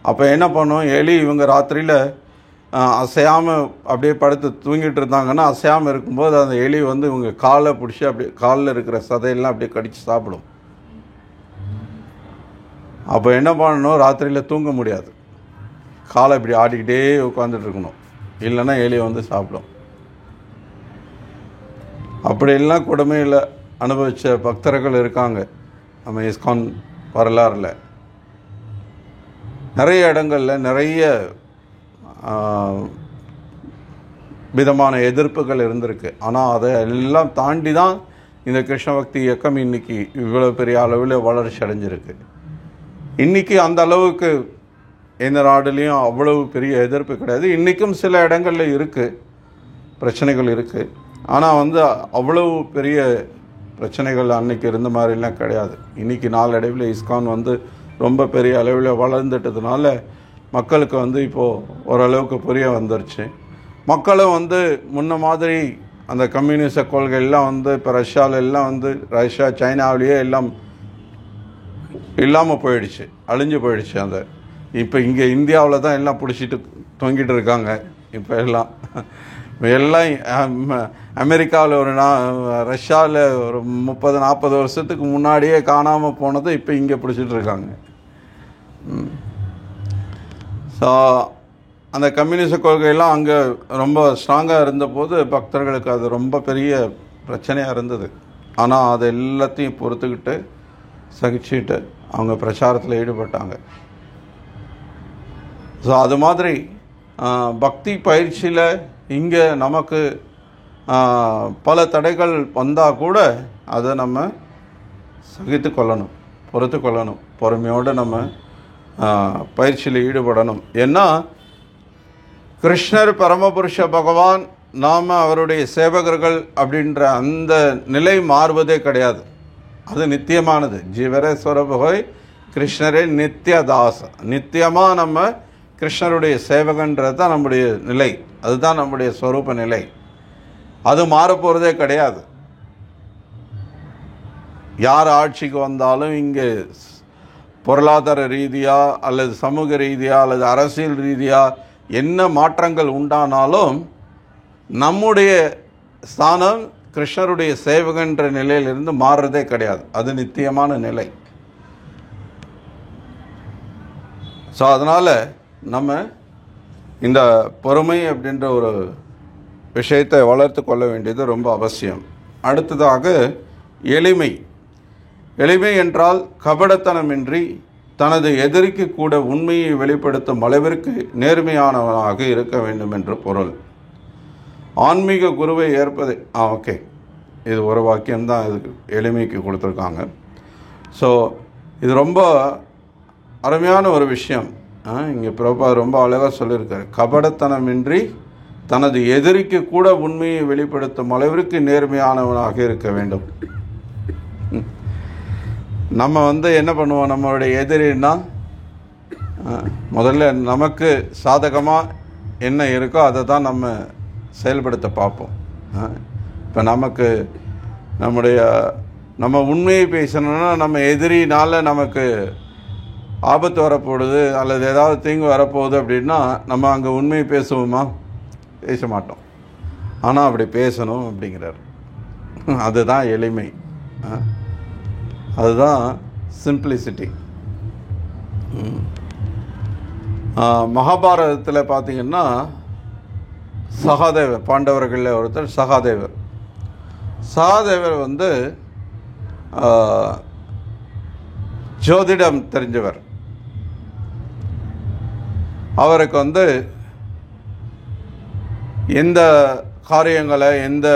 அப்போ என்ன பண்ணும், எலி இவங்க ராத்திரியில் அசையாமல் அப்படியே படுத்து தூங்கிட்டு இருந்தாங்கன்னா அசையாமல் இருக்கும்போது அந்த எலி இவங்க காலை பிடிச்சி அப்படியே காலில் இருக்கிற சதையெல்லாம் அப்படியே கடித்து சாப்பிடும். அப்போ என்ன பண்ணணும், ராத்திரியில் தூங்க முடியாது, காலை இப்படி ஆடிக்கிட்டே உட்காந்துட்டு இருக்கணும், இல்லைன்னா எலி சாப்பிடும். அப்படியெல்லாம் கொடுமையில் அனுபவித்த பக்தர்கள் இருக்காங்க நம்ம இஸ்கான் வரலாறில். நிறைய இடங்களில் நிறைய விதமான எதிர்ப்புகள் இருந்திருக்கு. ஆனால் அதை எல்லாம் தாண்டி தான் இந்த கிருஷ்ண பக்தி இயக்கம் இன்றைக்கி இவ்வளோ பெரிய அளவில் வளர்ச்சி அடைஞ்சிருக்கு. இன்றைக்கி அந்த அளவுக்கு எந்த நாடுலேயும் அவ்வளவு பெரிய எதிர்ப்பு கிடையாது. இன்றைக்கும் சில இடங்களில் இருக்குது, பிரச்சனைகள் இருக்குது. ஆனால் அவ்வளவு பெரிய பிரச்சனைகள் அன்றைக்கி இருந்த மாதிரிலாம் கிடையாது. இன்றைக்கி நாளடைவில் இஸ்கான் ரொம்ப பெரிய அளவில் வளர்ந்துட்டதுனால மக்களுக்கு இப்போது ஓரளவுக்கு புரிய வந்துருச்சு. மக்களும் முன்ன மாதிரி அந்த கம்யூனிச கொள்கையெல்லாம் இப்போ ரஷ்யாவில் எல்லாம் ரஷ்யா சைனாவிலேயே எல்லாம் இல்லாமல் போயிடுச்சு, அழிஞ்சு போயிடுச்சு. அந்த இப்போ இங்கே இந்தியாவில் தான் எல்லாம் பிடிச்சிட்டு தொங்கிட்டு இருக்காங்க. இப்போ எல்லாம் அமெரிக்காவில் ரஷ்யாவில் ஒரு 30-40 வருஷத்துக்கு முன்னாடியே காணாமல் போனதை இப்போ இங்கே பிடிச்சிட்டு இருக்காங்க. ஸோ அந்த கம்யூனிஸ்ட் கொள்கையெல்லாம் அங்கே ரொம்ப ஸ்ட்ராங்காக இருந்தபோது பக்தர்களுக்கு அது ரொம்ப பெரிய பிரச்சனையாக இருந்தது. ஆனால் அது எல்லாத்தையும் பொறுத்துக்கிட்டு சகிச்சுக்கிட்டு அவங்க பிரச்சாரத்தில் ஈடுபட்டாங்க. ஸோ அது மாதிரி பக்தி பயிற்சியில் இங்கே நமக்கு பல தடைகள் வந்தால் கூட அதை நம்ம சகித்து கொள்ளணும், பொறுத்து கொள்ளணும், பொறுமையோடு நம்ம பயிற்சியில் ஈடுபடணும். ஏன்னா கிருஷ்ணர் பரமபுருஷ பகவான், நாம் அவருடைய சேவகர்கள் அப்படின்ற அந்த நிலை மாறுவதே கிடையாது. அது நித்தியமானது. ஜீவரேஸ்வர பகவாய் கிருஷ்ணரே நித்தியதாச, நித்தியமாக நம்ம கிருஷ்ணருடைய சேவகன்றது தான் நம்முடைய நிலை, அதுதான் நம்முடைய ஸ்வரூப நிலை. அது மாறப்போகிறதே கிடையாது. யார் ஆட்சிக்கு வந்தாலும் இங்கே பொருளாதார ரீதியாக அல்லது சமூக ரீதியாக அல்லது அரசியல் ரீதியாக என்ன மாற்றங்கள் உண்டானாலும் நம்முடைய ஸ்தானம் கிருஷ்ணருடைய சேவகன்ற நிலையிலிருந்து மாறுறதே கிடையாது. அது நித்தியமான நிலை. ஸோ அதனால் நம்ம இந்த பொறுமை அப்படின்ற ஒரு விஷயத்தை வளர்த்து கொள்ள வேண்டியது ரொம்ப அவசியம். அடுத்ததாக எளிமை. எளிமை என்றால் கபடத்தனமின்றி தனது எதிரிக்கு கூட உண்மையை வெளிப்படுத்தும் அளவிற்கு நேர்மையானவனாக இருக்க வேண்டும் என்று பொருள். ஆன்மீக குருவை ஏற்பது ஓகே, இது ஒரு வாக்கியம்தான் இதுக்கு எளிமைக்கு கொடுத்துருக்காங்க. ஸோ இது ரொம்ப அருமையான ஒரு விஷயம். இங்கே பிரபா ரொம்ப அழகாக சொல்லியிருக்காரு. கபடத்தனமின்றி தனது எதிரிக்கு கூட உண்மையை வெளிப்படுத்தும் அளவிற்கு நேர்மையானவனாக இருக்க வேண்டும். நம்ம என்ன பண்ணுவோம், நம்மளுடைய எதிரின்னா முதல்ல நமக்கு சாதகமாக என்ன இருக்கோ அதை தான் நம்ம செயல்படுத்த பார்ப்போம். இப்போ நம்ம உண்மையை பேசணும்னா நம்ம எதிரினால் நமக்கு ஆபத்து வரப்போகுது அல்லது ஏதாவது தீங்கு வரப்போகுது அப்படின்னா நம்ம அங்கே உண்மையை பேசுவோமா? பேச மாட்டோம். ஆனால் அப்படி பேசணும் அப்படிங்கிறார். அதுதான் எளிமை, அதுதான் சிம்பிளிசிட்டி. மகாபாரதத்தில் பார்த்திங்கன்னா சகாதேவர், பாண்டவர்களில் ஒருத்தர் சகாதேவர். சகாதேவர் ஜோதிடம் தெரிஞ்சவர். அவருக்கு எந்த காரியங்களை எந்த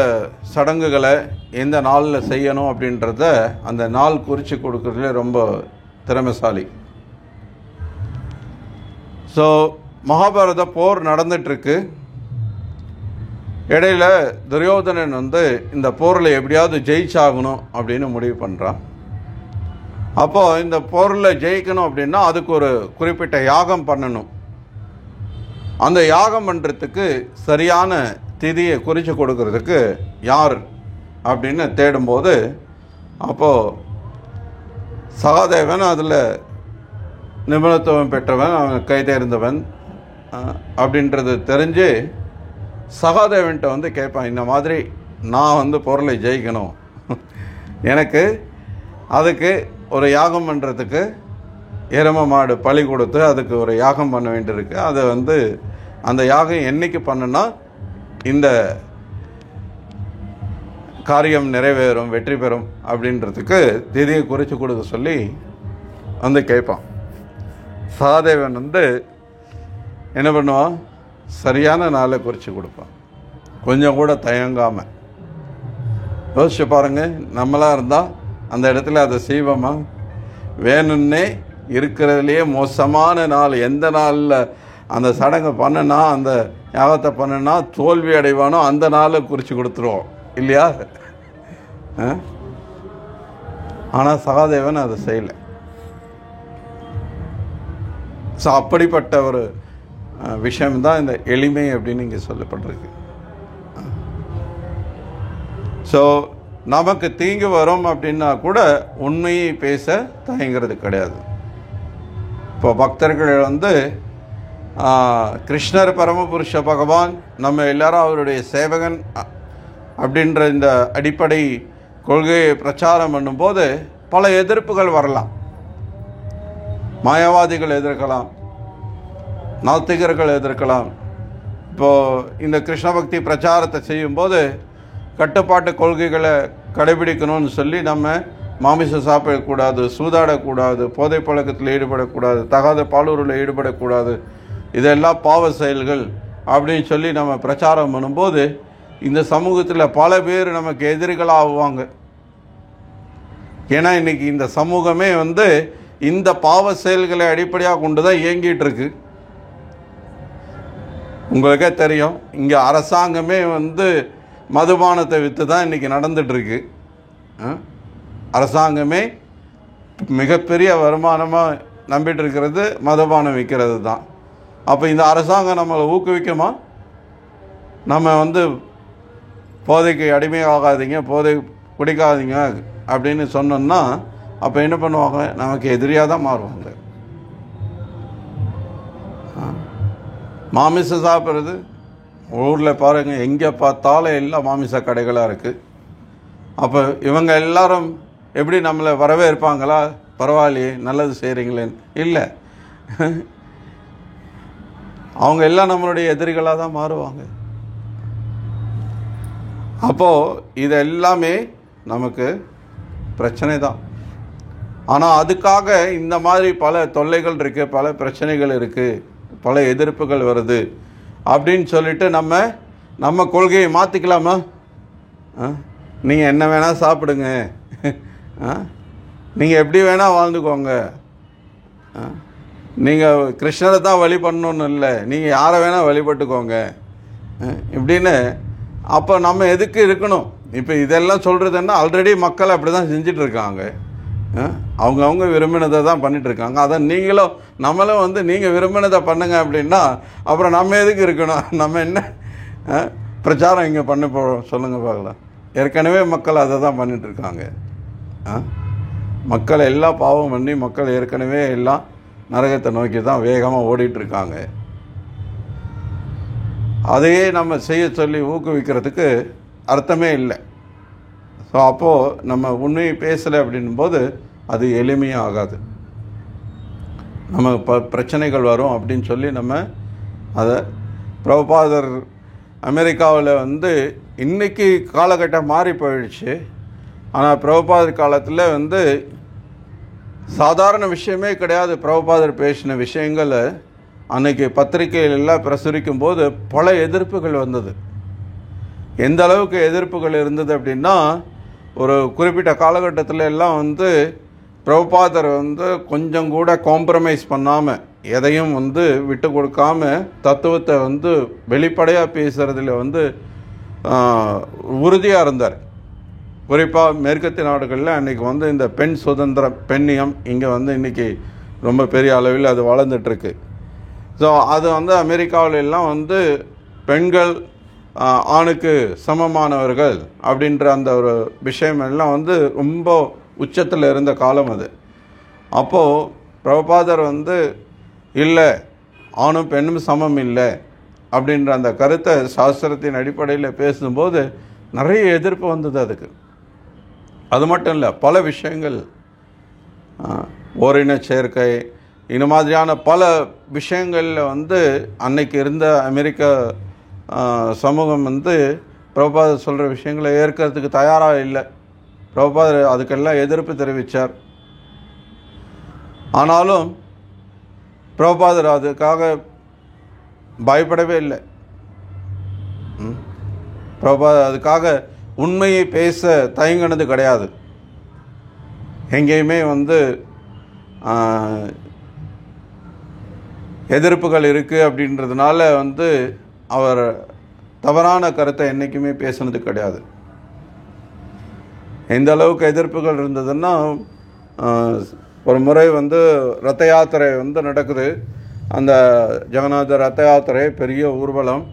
சடங்குகளை எந்த நாளில் செய்யணும் அப்படின்றத அந்த நாள் குறித்து கொடுக்கறதுல ரொம்ப திறமைசாலி. ஸோ மகாபாரத போர் நடந்துட்டுருக்கு. இடையில துரியோதனன் இந்த போரில் எப்படியாவது ஜெயிச்சாகணும் அப்படின்னு முடிவு பண்ணுறான். அப்போது இந்த போரில் ஜெயிக்கணும் அப்படின்னா அதுக்கு ஒரு குறிப்பிட்ட யாகம் பண்ணணும். அந்த யாகம் பண்ணுறதுக்கு சரியான திதியை குறித்து கொடுக்கறதுக்கு யார் அப்படின்னு தேடும்போது அப்போது சகாதேவன் அதில் நிபுணத்துவம் பெற்றவன், அவன் கைதேர்ந்தவன் அப்படின்றது தெரிஞ்சு சகாதேவன்கிட்ட கேட்பான், இந்த மாதிரி நான் பொருளை ஜெயிக்கணும், எனக்கு அதுக்கு ஒரு யாகம் பண்ணுறதுக்கு எருமை மாடு பலி கொடுத்து அதுக்கு ஒரு யாகம் பண்ண வேண்டியிருக்கு. அதை அந்த யாகம் என்னைக்கு பண்ணுனா இந்த காரியம் நிறைவேறும், வெற்றி பெறும் அப்படின்றதுக்கு திதியை குறித்து கொடுக்க சொல்லி கேட்பான். சகாதேவன் என்ன பண்ணுவான், சரியான நாளை குறித்து கொடுப்பான், கொஞ்சம் கூட தயங்காமல். யோசிச்சு பாருங்க, நம்மளாக இருந்தால் அந்த இடத்துல அதை செய்வோமா? வேணும்னே இருக்கிறதுலையே மோசமான நாள் எந்த நாளில் அந்த சடங்கை பண்ணுனா, அந்த யாகத்தை பண்ணுனா தோல்வி அடைவானோ அந்த நாளை குறித்து கொடுத்துருவோம் இல்லையா? ஆனால் சகாதேவன் அதை செய்யலை. ஸோ அப்படிப்பட்ட ஒரு விஷயம்தான் இந்த எளிமை அப்படின்னு இங்கே சொல்லப்பட்டிருக்கு. ஸோ நமக்கு தீங்கு வரும் அப்படின்னா கூட உண்மையை பேச தயங்கிறது கிடையாது. இப்போ பக்தர்கள் கிருஷ்ணர் பரமபுருஷ பகவான், நம்ம எல்லாரும் அவருடைய சேவகன் அப்படின்ற இந்த அடிப்படை கொள்கையை பிரச்சாரம் பண்ணும்போது பல எதிர்ப்புகள் வரலாம். மாயாவாதிகள் எதிர்க்கலாம், நாத்திகர்கள் எதிர்க்கலாம். இப்போது இந்த கிருஷ்ண பக்தி பிரச்சாரத்தை செய்யும்போது கட்டுப்பாட்டு கொள்கைகளை கடைபிடிக்கணும்னு சொல்லி நம்ம மாமிசம் சாப்பிடக்கூடாது, சூதாடக்கூடாது, போதை பழக்கத்தில் ஈடுபடக்கூடாது, தகாத பாலூரில் ஈடுபடக்கூடாது, இதெல்லாம் பாவ செயல்கள் அப்படின்னு சொல்லி நம்ம பிரச்சாரம் பண்ணும்போது இந்த சமூகத்தில் பல பேர் நமக்கு எதிரிகளாக ஆகுவாங்க. ஏன்னா இன்றைக்கி இந்த சமூகமே இந்த பாவ செயல்களை அடிப்படையாக கொண்டு தான் இயங்கிட்டு இருக்கு. உங்களுக்கே தெரியும், இங்கே அரசாங்கமே மதுபானத்தை விற்று தான் இன்றைக்கி நடந்துகிட்ருக்கு. அரசாங்கமே மிகப்பெரிய வருமானமாக நம்பிட்டு இருக்கிறது மதுபானம் விற்கிறது தான். அப்போ இந்த அரசாங்கம் நம்மளை ஊக்குவிக்குமா? நம்ம போதைக்கு அடிமையாகாதீங்க, குடிக்காதீங்க அப்படின்னு சொன்னோன்னா அப்போ என்ன பண்ணுவாங்க? நமக்கு எதிரியாக தான் மாறுவாங்க. மாமிசம் சாப்பிட்றது ஊரில் பாருங்கள், எங்கே பார்த்தாலும் எல்லாம் மாமிச கடைகளாக இருக்குது. அப்போ இவங்க எல்லாரும் எப்படி நம்மளை வரவேற்பாங்களா? பரவாயில்லையே, நல்லது செய்கிறீங்களேன்னு? இல்லை, அவங்க எல்லாம் நம்மளுடைய எதிரிகளாக தான் மாறுவாங்க. அப்போது இது எல்லாமே நமக்கு பிரச்சனை தான். ஆனால் அதுக்காக இந்த மாதிரி பல தொல்லைகள் இருக்குது, பல பிரச்சனைகள் இருக்குது, பல எதிர்ப்புகள் வருது அப்படின்னு சொல்லிட்டு நம்ம கொள்கையை மாற்றிக்கலாமா? நீங்கள் என்ன வேணால் சாப்பிடுங்க, நீங்கள் எப்படி வேணால் வாழ்ந்துக்கோங்க, நீங்கள் கிருஷ்ணரை தான் வழிபடணுன்னு இல்லை, நீங்கள் யாரை வேணால் வழிபட்டுக்கோங்க இப்படின்னு. அப்போ நம்ம எதுக்கு இருக்கணும்? இப்போ இதெல்லாம் சொல்கிறதுன்னா ஆல்ரெடி மக்கள் அப்படி தான் செஞ்சிட்ருக்காங்க. அவங்கவுங்க விரும்பினதை தான் பண்ணிகிட்ருக்காங்க. அதான் நீங்களும் நம்மளும் வந்து நீங்கள் விரும்பினதை பண்ணுங்க அப்படின்னா அப்புறம் நம்ம எதுக்கு இருக்கணும்? நம்ம என்ன பிரச்சாரம் இங்கே பண்ண போகிறோம் சொல்லுங்கள் பார்க்கலாம். ஏற்கனவே மக்கள் அதை தான் பண்ணிகிட்ருக்காங்க. மக்கள் எல்லாம் பாவம் பண்ணி மக்கள் ஏற்கனவே எல்லாம் நரகத்தை நோக்கி தான் வேகமாக ஓடிட்டுருக்காங்க. அதையே நம்ம செய்ய சொல்லி ஊக்குவிக்கிறதுக்கு அர்த்தமே இல்லை. ஸோ அப்போது நம்ம உண்மையை பேசலை அப்படின்போது அது எளிமையாக ஆகாது. நம்ம பிரச்சனைகள் வரும் அப்படின்னு சொல்லி நம்ம அதை பிரபுபாதர் அமெரிக்காவில் வந்து இன்றைக்கி காலகட்டம் மாறி போயிடுச்சு. ஆனால் பிரபுபாதர் காலத்தில் வந்து சாதாரண விஷயமே கிடையாது. பிரபுபாதர் பேசின விஷயங்களை அன்றைக்கி பத்திரிகைகளெல்லாம் பிரசுரிக்கும் போது பல எதிர்ப்புகள் வந்தது. எந்த அளவுக்கு எதிர்ப்புகள் இருந்தது அப்படின்னா, ஒரு குறிப்பிட்ட காலகட்டத்தில் எல்லாம் வந்து பிரபுபாதர் வந்து கொஞ்சம் கூட காம்ப்ரமைஸ் பண்ணாமல், எதையும் வந்து விட்டு கொடுக்காம தத்துவத்தை வந்து வெளிப்படையாக பேசுகிறதுல வந்து உறுதியாக இருந்தார். குறிப்பாக மேற்கத்திய நாடுகளில் அன்றைக்கி வந்து இந்த பெண் சுதந்திரம், பெண்ணியம் இங்கே வந்து இன்றைக்கி ரொம்ப பெரிய அளவில் அது வளர்ந்துட்டுருக்கு. ஸோ அது வந்து அமெரிக்காவிலெல்லாம் வந்து பெண்கள் ஆணுக்கு சமமானவர்கள் அப்படின்ற அந்த ஒரு விஷயம் எல்லாம் வந்து ரொம்ப உச்சத்தில் இருந்த காலம் அது. அப்போது பிரபுபாதர் வந்து இல்லை, ஆணும் பெண்ணும் சமம் இல்லை அப்படின்ற அந்த கருத்தை சாஸ்திரத்தின் அடிப்படையில் பேசும்போது நிறைய எதிர்ப்பு வந்தது அதுக்கு. அது மட்டும் இல்லை, பல விஷயங்கள், ஓரின சேர்க்கை, இந்த மாதிரியான பல விஷயங்களில் வந்து அன்னைக்கு இருந்த அமெரிக்க சமூகம் வந்து பிரபுபாதர் சொல்கிற விஷயங்களை ஏற்கிறதுக்கு தயாராக இல்லை. பிரபுபாதர் அதுக்கெல்லாம் எதிர்ப்பு தெரிவித்தார். ஆனாலும் பிரபுபாதர் அதுக்காக பயப்படவே இல்லை. பிரபுபாதர் அதுக்காக உண்மையை பேச தயங்கினது கிடையாது. எங்கேயுமே வந்து எதிர்ப்புகள் இருக்குது அப்படின்றதுனால வந்து அவர் தவறான கருத்தை என்றைக்குமே பேசுனது கிடையாது. எந்த அளவுக்கு எதிர்ப்புகள் இருந்ததுன்னா, ஒரு முறை வந்து ரத்த யாத்திரை வந்து நடக்குது. அந்த ஜெகநாத ரத்த யாத்திரை பெரிய ஊர்வலம்.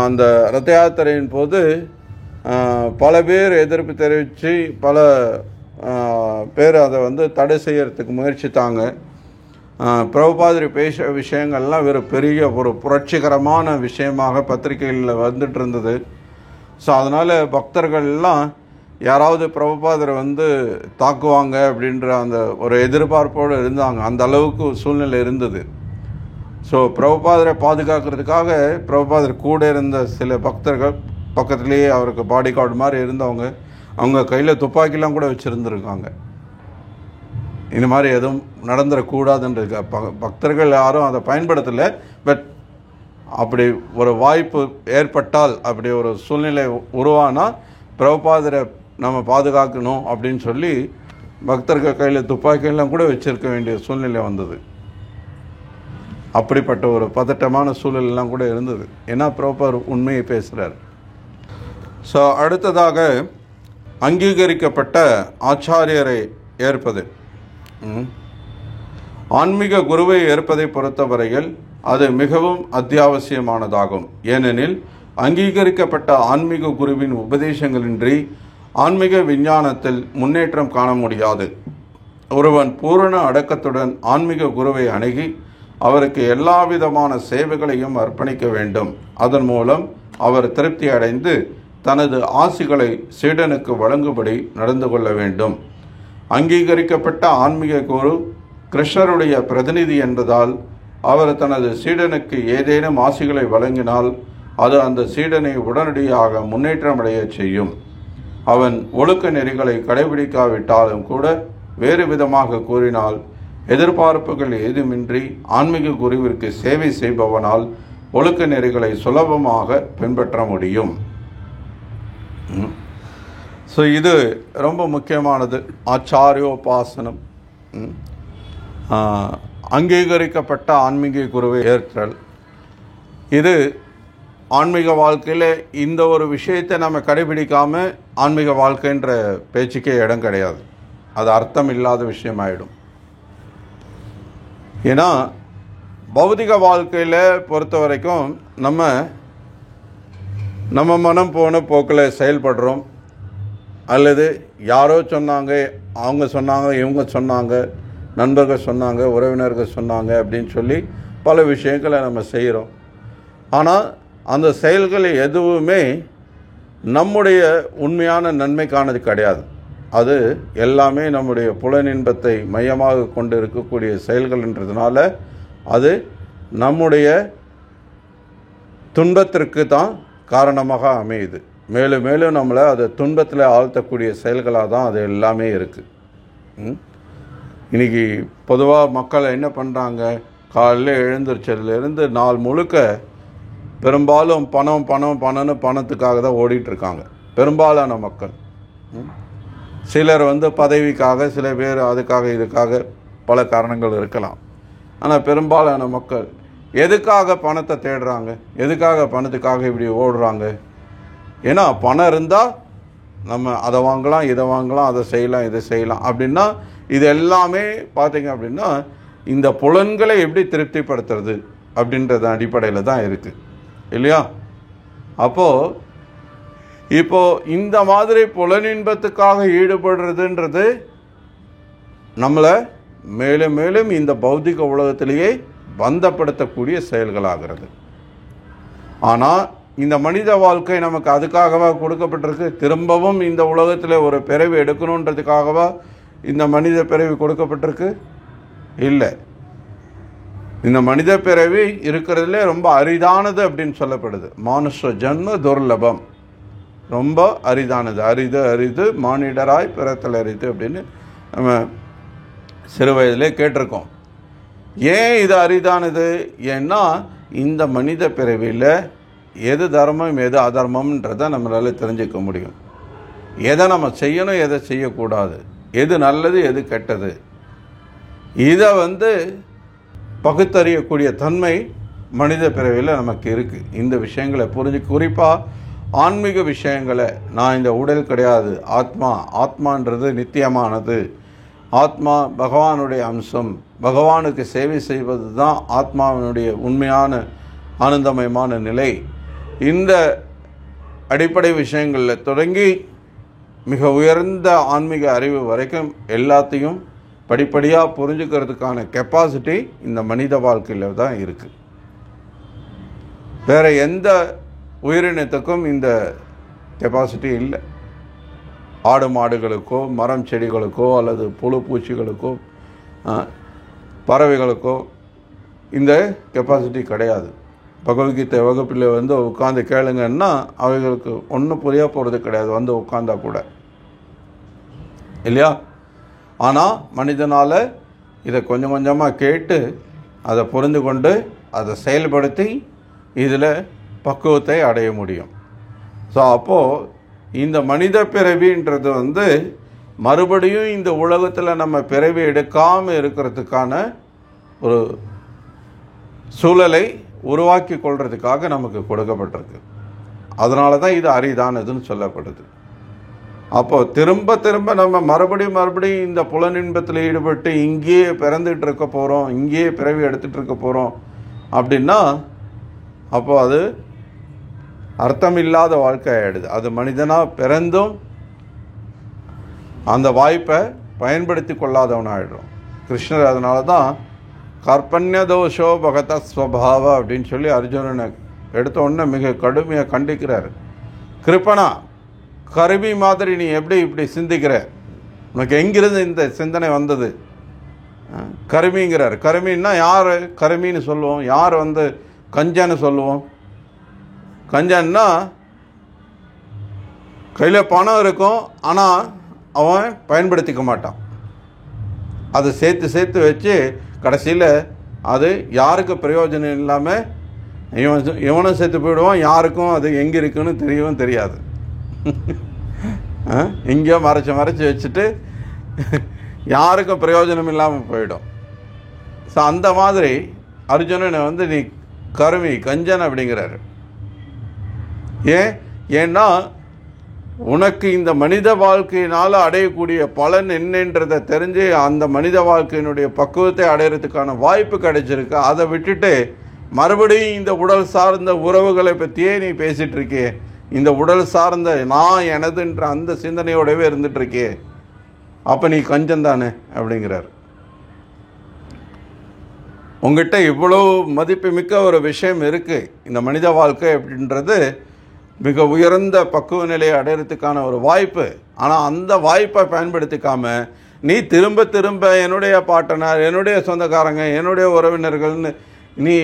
அந்த ரத்த யாத்திரையின் போது பல பேர் எதிர்ப்பு தெரிவித்து பல பேர் அதை வந்து தடை செய்யறதுக்கு முயற்சித்தாங்க. பிரபுபாதர் பேசிய விஷயங்கள்லாம் ஒரு பெரிய ஒரு புரட்சிகரமான விஷயமாக பத்திரிகைகளில் வந்துட்டு இருந்தது. ஸோ அதனால் பக்தர்கள்லாம் யாராவது பிரபுபாதரை வந்து தாக்குவாங்க அப்படின்ற அந்த ஒரு எதிர்பார்ப்போடு இருந்தாங்க. அந்த அளவுக்கு சூழ்நிலை இருந்தது. ஸோ பிரபுபாதரை பாதுகாக்கிறதுக்காக பிரபுபாதர் கூட இருந்த சில பக்தர்கள் பக்கத்துலேயே அவருக்கு பாடி கார்டு மாதிரி இருந்தவங்க, அவங்க கையில் துப்பாக்கிலாம் கூட வச்சுருந்துருக்காங்க. இந்த மாதிரி எதுவும் நடந்துடக்கூடாதுன்ற பக்தர்கள் யாரும் அதை பயன்படுத்தலை. பட் அப்படி ஒரு வாய்ப்பு ஏற்பட்டால், அப்படி ஒரு சூழ்நிலை உருவானால் பிரபுபாதரை நம்ம பாதுகாக்கணும் அப்படின்னு சொல்லி பக்தர்கள் கையில் துப்பாக்கியெல்லாம் கூட வச்சுருக்க வேண்டிய சூழ்நிலை வந்தது. அப்படிப்பட்ட ஒரு பதட்டமான சூழலெல்லாம் கூட இருந்தது. ஏன்னா பிரபுபாதர் உண்மையை பேசுகிறார். ஸோ அடுத்ததாக அங்கீகரிக்கப்பட்ட ஆச்சாரியரை ஏற்பது. ஆன்மீக குருவை ஏற்பதை பொறுத்தவரையில் அது மிகவும் அத்தியாவசியமானதாகும். ஏனெனில் அங்கீகரிக்கப்பட்ட ஆன்மீக குருவின் உபதேசங்களின்றி ஆன்மீக விஞ்ஞானத்தில் முன்னேற்றம் காண முடியாது. ஒருவன் பூரண அடக்கத்துடன் ஆன்மீக குருவை அணுகி அவருக்கு எல்லா விதமான சேவைகளையும் அர்ப்பணிக்க வேண்டும். அதன் மூலம் அவர் திருப்தி அடைந்து தனது ஆசிகளை சீடனுக்கு வழங்கும்படி நடந்து கொள்ள வேண்டும். அங்கீகரிக்கப்பட்ட ஆன்மீக குரு கிருஷ்ணருடைய பிரதிநிதி என்பதால் அவர் தனது சீடனுக்கு ஏதேனும் ஆசிகளை வழங்கினால் அது அந்த சீடனை உடனடியாக முன்னேற்றமடைய செய்யும். அவன் ஒழுக்க நெறிகளை கடைபிடிக்காவிட்டாலும் கூட வேறு விதமாக கூறினால் எதிர்பார்ப்புகள் ஏதுமின்றி ஆன்மீக குருவிற்கு சேவை செய்பவனால் ஒழுக்க நெறிகளை சுலபமாக பின்பற்ற முடியும். ஸோ இது ரொம்ப முக்கியமானது. ஆச்சாரியோபாசனம், அங்கீகரிக்கப்பட்ட ஆன்மீக குருவை ஏற்றல். இது ஆன்மீக வாழ்க்கையில் இந்த ஒரு விஷயத்தை நம்ம கடைபிடிக்காமல் ஆன்மீக வாழ்க்கைன்ற பேச்சுக்கே இடம் கிடையாது. அது அர்த்தம் இல்லாத விஷயமாயிடும். ஏன்னா பௌதிக வாழ்க்கையில் பொறுத்த வரைக்கும் நம்ம மனம் போன போக்கில் செயல்படுறோம். அல்லது யாரோ சொன்னாங்க, அவங்க சொன்னாங்க, இவங்க சொன்னாங்க, நண்பர்கள் சொன்னாங்க, உறவினர்கள் சொன்னாங்க அப்படின்னு சொல்லி பல விஷயங்களை நம்ம செய்கிறோம். ஆனால் அந்த செயல்கள் எதுவுமே நம்முடைய உண்மையான நன்மைக்கானது கிடையாது. அது எல்லாமே நம்முடைய புலனின்பத்தை மையமாக கொண்டு இருக்கக்கூடிய செயல்கள்ன்றதுனால அது நம்முடைய துன்பத்திற்கு தான் காரணமாக அமையுது. மேலும் மேலும் நம்மளை அது துன்பத்தில் ஆழ்த்தக்கூடிய செயல்களாக தான் அது எல்லாமே இருக்குது. இன்றைக்கி பொதுவாக மக்கள் என்ன பண்ணுறாங்க, காலையில் எழுந்திரிச்சதுலேருந்து நாள் முழுக்க பெரும்பாலும் பணத்துக்காக தான் ஓடிட்டுருக்காங்க பெரும்பாலான மக்கள். சிலர் பதவிக்காக, சில பேர் அதுக்காக இதுக்காக பல காரணங்கள் இருக்கலாம். ஆனால் பெரும்பாலான மக்கள் எதுக்காக பணத்தை தேடுறாங்க, எதுக்காக பணத்துக்காக இப்படி ஓடுறாங்க? ஏன்னா பணம் இருந்தால் நம்ம அதை வாங்கலாம், இதை வாங்கலாம், அதை செய்யலாம், இதை செய்யலாம் அப்படின்னா இது எல்லாமே பார்த்திங்க அப்படின்னா இந்த புலன்களை எப்படி திருப்திப்படுத்துறது அப்படின்றத அடிப்படையில் தான் இருக்குது இல்லையா? இப்போ இந்த மாதிரி புலனின்பத்துக்காக ஈடுபடுறதுன்றது நம்மளை மேலும் மேலும் இந்த பௌதிக உலகத்திலேயே பந்தப்படுத்தக்கூடிய செயல்களாகிறது. ஆனால் இந்த மனித வாழ்க்கை நமக்கு அதுக்காகவா கொடுக்கப்பட்டிருக்கு? திரும்பவும் இந்த உலகத்தில் ஒரு பிறவி எடுக்கணுன்றதுக்காகவா இந்த மனித பிறவி கொடுக்கப்பட்டிருக்கு? இல்லை. இந்த மனித பிறவி இருக்கிறதுல ரொம்ப அரிதானது அப்படின்னு சொல்லப்படுது. மானுஷ ஜன்ம துர்லபம், ரொம்ப அரிதானது. அரிது மானிடராய் பிறத்தல் அரிது அப்படின்னு நம்ம சிறு வயதிலே கேட்டிருக்கோம். ஏன் இது அரிதானது? ஏன்னா இந்த மனித பிறவியில் எது தர்மம் எது அதர்மம்ன்றதை நம்மளால் தெரிஞ்சுக்க முடியும். எதை நம்ம செய்யணும், எதை செய்யக்கூடாது, எது நல்லது எது கெட்டது, இதை பகுத்தறியக்கூடிய தன்மை மனித பிறவியில் நமக்கு இருக்குது. இந்த விஷயங்களை குறிப்பாக ஆன்மீக விஷயங்களை, நான் இந்த உடல் கிடையாது, ஆத்மான்றது நித்தியமானது, ஆத்மா பகவானுடைய அம்சம், பகவானுக்கு சேவை செய்வது தான் ஆத்மாவினுடைய உண்மையான ஆனந்தமயமான நிலை, இந்த அடிப்படை விஷயங்களில் தொடங்கி மிக உயர்ந்த ஆன்மீக அறிவு வரைக்கும் எல்லாத்தையும் படிப்படியாக புரிஞ்சுக்கிறதுக்கான கெப்பாசிட்டி இந்த மனித வாழ்க்கையில் தான் இருக்குது. வேறு எந்த உயிரினத்துக்கும் இந்த கெப்பாசிட்டி இல்லை. ஆடு மாடுகளுக்கோ, மரம் செடிகளுக்கோ, அல்லது புழு பூச்சிகளுக்கோ, பறவைகளுக்கோ இந்த கெப்பாசிட்டி கிடையாது. பகவத்கீதை வகுப்பில் உட்காந்து கேளுங்கன்னா அவைகளுக்கு ஒன்றும் புரிய போகிறது கிடையாது, உட்காந்தா கூட இல்லையா? ஆனால் மனிதனால் இதை கொஞ்சம் கொஞ்சமாக கேட்டு அதை புரிந்து கொண்டு அதை செயல்படுத்தி இதில் பக்குவத்தை அடைய முடியும். ஸோ அப்போது இந்த மனித பிறவின்றது மறுபடியும் இந்த உலகத்தில் நம்ம பிறவி எடுக்காமல் இருக்கிறதுக்கான ஒரு சூழலை உருவாக்கி கொள்றதுக்காக நமக்கு கொடுக்கப்பட்டிருக்கு. அதனால தான் இது அரிதானதுன்னு சொல்லப்படுது. அப்போது திரும்ப திரும்ப நம்ம மறுபடியும் இந்த புலனின்பத்தில் ஈடுபட்டு இங்கேயே பிறந்துட்டு இருக்க போகிறோம், இங்கேயே பிறவி எடுத்துகிட்டு இருக்க போகிறோம் அப்படின்னா அப்போது அது அர்த்தமில்லாத வாழ்க்கை ஆகிடுது. அது மனிதனாக பிறந்தும் அந்த வாய்ப்பை பயன்படுத்தி கொள்ளாதவனாகிடும். கிருஷ்ணர் அதனால தான் கற்பன்ய தோஷோ பகத ஸ்வபாவ அப்படின்னு சொல்லி அர்ஜுனனை எடுத்த உடனே மிக கடுமையாக கண்டிக்கிறார். கிருப்பனா, கருமி மாதிரி நீ எப்படி இப்படி சிந்திக்கிற? உனக்கு எங்கிருந்து இந்த சிந்தனை வந்தது? கருமிங்கிறார். கருமின்னா யார் கருமின்னு சொல்லுவோம்? யார் கஞ்சன்னு சொல்லுவோம்? கஞ்சன்னா கையில் பணம் இருக்கும், ஆனால் அவன் பயன்படுத்திக்க மாட்டான். அதை சேர்த்து வச்சு கடைசியில் அது யாருக்கு பிரயோஜனம் இல்லாமல் இவனும் சேர்த்து போயிடுவான். யாருக்கும் அது எங்கே இருக்குன்னு தெரியவும் தெரியாது. எங்கேயோ மறைச்சி வச்சுட்டு யாருக்கும் பிரயோஜனம் இல்லாமல் போயிடும். ஸோ அந்த மாதிரி அர்ஜுனனை நீ கருமி கஞ்சன் அப்படிங்கிறாரு. ஏன்னா உனக்கு இந்த மனித வாழ்க்கையினால் அடையக்கூடிய பலன் என்னன்றதை தெரிஞ்சு அந்த மனித வாழ்க்கையினுடைய பக்குவத்தை அடையிறதுக்கான வாய்ப்பு கிடைச்சிருக்கு. அதை விட்டுட்டு மறுபடியும் இந்த உடல் சார்ந்த உறவுகளை பற்றியே நீ பேசிகிட்டு இருக்கியே, இந்த உடல் சார்ந்த நான் எனதுன்ற அந்த சிந்தனையோடவே இருந்துட்டு இருக்கியே, அப்போ நீ கஞ்சன் தானே அப்படிங்கிறார். உங்ககிட்ட இவ்வளோ மதிப்புமிக்க ஒரு விஷயம் இருக்குது. இந்த மனித வாழ்க்கை அப்படின்றது மிக உயர்ந்த பக்குவ நிலையை அடையிறதுக்கான ஒரு வாய்ப்பு. ஆனால் அந்த வாய்ப்பை பயன்படுத்திக்காம நீ திரும்ப என்னுடைய பாட்டனார், என்னுடைய சொந்தக்காரங்க, என்னுடைய உறவினர்கள்னு நீ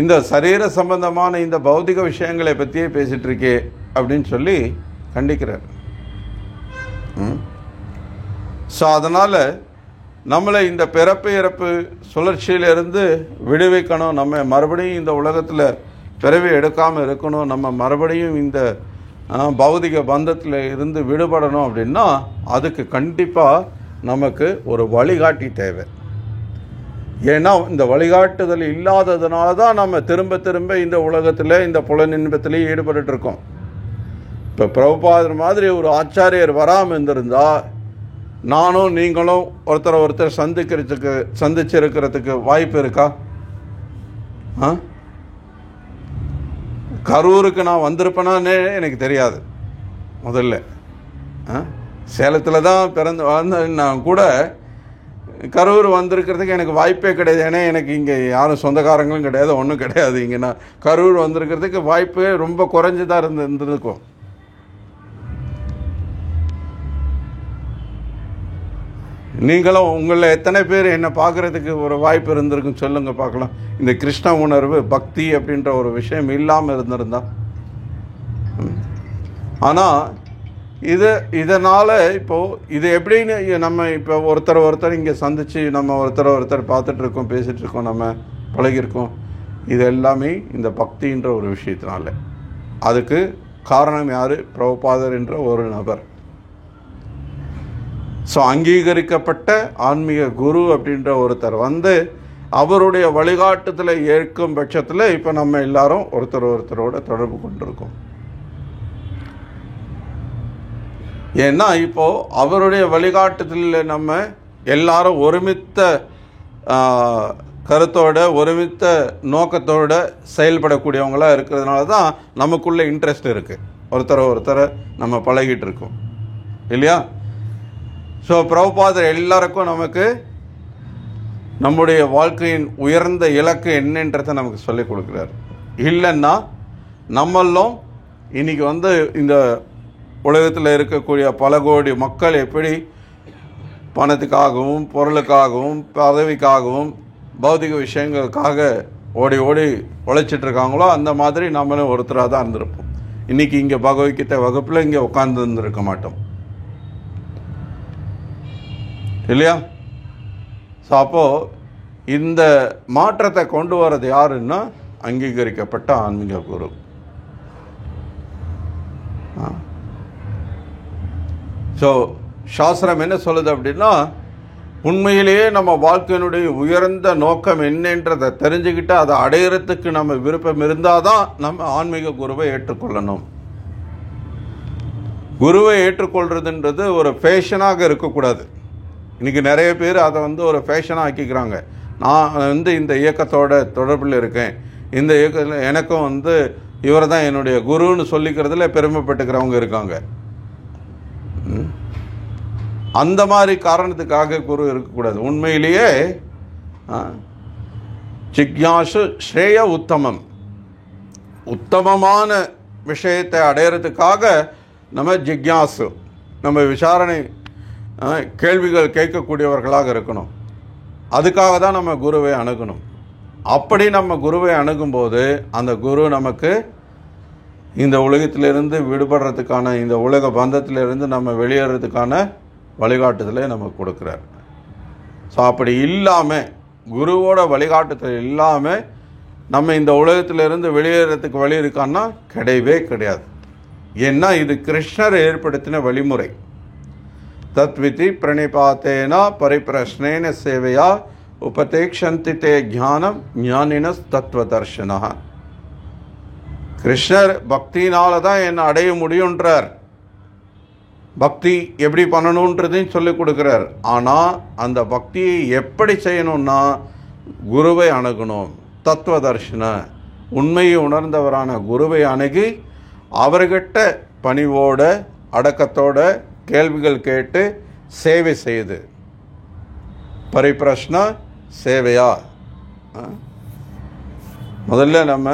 இந்த சரீர சம்பந்தமான இந்த பௌதிக விஷயங்களை பற்றியே பேசிகிட்டு இருக்கே அப்படின்னு சொல்லி கண்டிக்கிறார். ஸோ அதனால் நம்மளை இந்த பிறப்பு இறப்பு சுழற்சியிலிருந்து விடுவிக்கணும், நம்ம மறுபடியும் இந்த உலகத்தில் பிறவி எடுக்காமல் இருக்கணும், நம்ம மறுபடியும் இந்த பௌதிக பந்தத்தில் இருந்து விடுபடணும் அப்படின்னா அதுக்கு கண்டிப்பாக நமக்கு ஒரு வழிகாட்டி தேவை. ஏன்னா இந்த வழிகாட்டுதல் இல்லாததுனால தான் நம்ம திரும்ப இந்த உலகத்தில் இந்த புலனின்பத்திலே ஈடுபட்டு இருக்கோம். இப்போ பிரபுபாதர் மாதிரி ஒரு ஆச்சாரியர் வராமல் இருந்திருந்தால் நானும் நீங்களும் ஒருத்தர் சந்திச்சிருக்கிறதுக்கு வாய்ப்பு இருக்கா? கரூருக்கு நான் வந்திருப்பேனான்னு எனக்கு தெரியாது. முதல்ல சேலத்தில் தான் வளர்ந்தேன்னா கூட கரூர் வந்திருக்கிறதுக்கு எனக்கு வாய்ப்பே கிடையாது. ஏன்னா எனக்கு இங்கே யாரும் சொந்தக்காரங்களும் கிடையாது, ஒன்றும் கிடையாது. இங்கே நான் கரூர் வந்திருக்கிறதுக்கு வாய்ப்பே ரொம்ப குறைஞ்சிதான் இருந்திருக்கும். நீங்களும் உங்களில் எத்தனை பேர் என்னை பார்க்குறதுக்கு ஒரு வாய்ப்பு இருந்திருக்குன்னு சொல்லுங்கள் பார்க்கலாம். இந்த கிருஷ்ண உணர்வு பக்தி அப்படின்ற ஒரு விஷயம் இல்லாமல் இருந்திருந்தா. ஆனால் இதனால் இப்போது இது எப்படின்னு நம்ம இப்போ ஒருத்தர் இங்கே சந்தித்து நம்ம ஒருத்தர் பார்த்துட்ருக்கோம், பேசிகிட்ருக்கோம், நம்ம பழகியிருக்கோம். இது எல்லாமே இந்த பக்தின்ற ஒரு விஷயத்தினால. அதுக்கு காரணம் யார்? பிரபுபாதர் என்ற ஒரு நபர். ஸோ அங்கீகரிக்கப்பட்ட ஆன்மீக குரு அப்படின்ற ஒருத்தர் அவருடைய வழிகாட்டுதலை ஏற்கும் பட்சத்தில் இப்போ நம்ம எல்லாரும் ஒருத்தரோட தொடர்பு கொண்டிருக்கோம். ஏன்னா இப்போது அவருடைய வழிகாட்டுதலில் நம்ம எல்லாரும் ஒருமித்த கருத்தோட ஒருமித்த நோக்கத்தோடு செயல்படக்கூடியவங்களாக இருக்கிறதுனால தான் நமக்குள்ளே இன்ட்ரெஸ்ட் இருக்குது. ஒருத்தரை நம்ம பழகிட்டு இருக்கோம் இல்லையா? ஸோ பிரபுபாதர் எல்லாருக்கும் நமக்கு நம்முடைய வாழ்க்கையின் உயர்ந்த இலக்கு என்னன்றதை நமக்கு சொல்லிக் கொடுக்குறார். இல்லைன்னா நம்மளும் இன்றைக்கி இந்த உலகத்தில் இருக்கக்கூடிய பல கோடி மக்கள் எப்படி பணத்துக்காகவும் பொருளுக்காகவும் பதவிக்காகவும் பௌதிக விஷயங்களுக்காக ஓடி உழைச்சிட்ருக்காங்களோ அந்த மாதிரி நம்மளும் ஒருத்தராக தான் இருந்திருப்போம். இன்றைக்கி இங்கே பகவத்கீதை வகுப்பில் இங்கே உட்கார்ந்து இருந்திருக்க மாட்டோம் இல்லையா? ஸோ அப்போது இந்த மாற்றத்தை கொண்டு வர்றது யாருன்னா அங்கீகரிக்கப்பட்ட ஆன்மீக குரு. ஸோ சாஸ்திரம் என்ன சொல்லுது அப்படின்னா, உண்மையிலேயே நம்ம வாழ்க்கையினுடைய உயர்ந்த நோக்கம் என்னன்றதை தெரிஞ்சுக்கிட்டு அதை அடையிறதுக்கு நம்ம விருப்பம் இருந்தால் தான் நம்ம ஆன்மீக குருவை ஏற்றுக்கொள்ளணும். குருவை ஏற்றுக்கொள்றதுன்றது ஒரு ஃபேஷனாக இருக்கக்கூடாது. இன்றைக்கி நிறைய பேர் அதை ஒரு ஃபேஷனாக ஆக்கிக்கிறாங்க. நான் இந்த இயக்கத்தோட தொடர்பில் இருக்கேன், இந்த இயக்கத்தில் எனக்கும் இவர் தான் என்னுடைய குருன்னு சொல்லிக்கிறதுல பெருமைப்பட்டுக்கிறவங்க இருக்காங்க. அந்த மாதிரி காரணத்துக்காக குரு இருக்கக்கூடாது. உண்மையிலேயே ஜிக்யாசு ஸ்ரேய உத்தமம், உத்தமமான விஷயத்தை அடையிறதுக்காக நம்ம ஜிக்யாசு, நம்ம விசாரணை கேள்விகள் கேட்கக்கூடியவர்களாக இருக்கணும். அதுக்காக தான் நம்ம குருவை அணுகணும். அப்படி நம்ம குருவை அணுகும்போது அந்த குரு நமக்கு இந்த உலகத்திலிருந்து விடுபடுறதுக்கான, இந்த உலக பந்தத்திலிருந்து நம்ம வெளியேறதுக்கான வழிகாட்டுதலை நமக்கு கொடுக்குறார். ஸோ அப்படி இல்லாமல், குருவோட வழிகாட்டுதல் இல்லாமல் நம்ம இந்த உலகத்திலிருந்து வெளியேறதுக்கு வழி இருக்கான்னா கிடையவே கிடையாது. ஏன்னா இது கிருஷ்ணர் ஏற்படுத்தின வழிமுறை. தத்விதி பிரணிபாத்தேனா பரிப்பிரஷ்னேன சேவையா உபதேக்ஷந்தி தே ஞானம் ஞானினஸ் தத்துவ தர்ஷனா. கிருஷ்ணர் பக்தினால தான் என்னை அடைய முடியுன்றார். பக்தி எப்படி பண்ணணுன்றதையும் சொல்லிக் கொடுக்குறார். ஆனால் அந்த பக்தியை எப்படி செய்யணும்னா குருவை அணுகணும். தத்துவ தர்ஷன, உண்மையை உணர்ந்தவரான குருவை அணுகி அவர்கிட்ட பணிவோட அடக்கத்தோட கேள்விகள் கேட்டு சேவை செய்யுது. பரிப்பிரஷ்ன சேவையா, முதல்ல நம்ம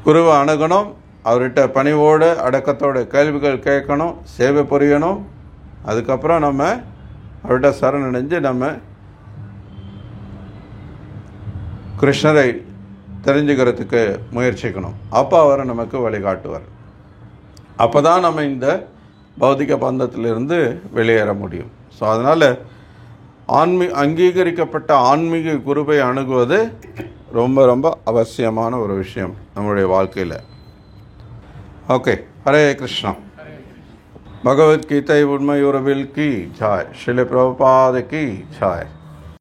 குருவை அணுகணும், அவர்கிட்ட பணிவோடு அடக்கத்தோட கேள்விகள் கேட்கணும், சேவை புரியணும். அதுக்கப்புறம் நம்ம அவர்கிட்ட சரணடைஞ்சு நம்ம கிருஷ்ணரை தெரிஞ்சுக்கிறதுக்கு முயற்சிக்கணும். அப்போ அவர் நமக்கு வழிகாட்டுவார். அப்போ தான் நம்ம இந்த பௌதிக பந்தத்திலிருந்து வெளியேற முடியும். ஸோ அதனால் அங்கீகரிக்கப்பட்ட ஆன்மீக குருவை அணுகுவது ரொம்ப ரொம்ப அவசியமான ஒரு விஷயம் நம்முடைய வாழ்க்கையில். ஓகே, ஹரே கிருஷ்ணா. பகவத்கீதை உண்மையுறவில் கி ஜாய். ஸ்ரீல பிரபுபாத கி ஜாய்.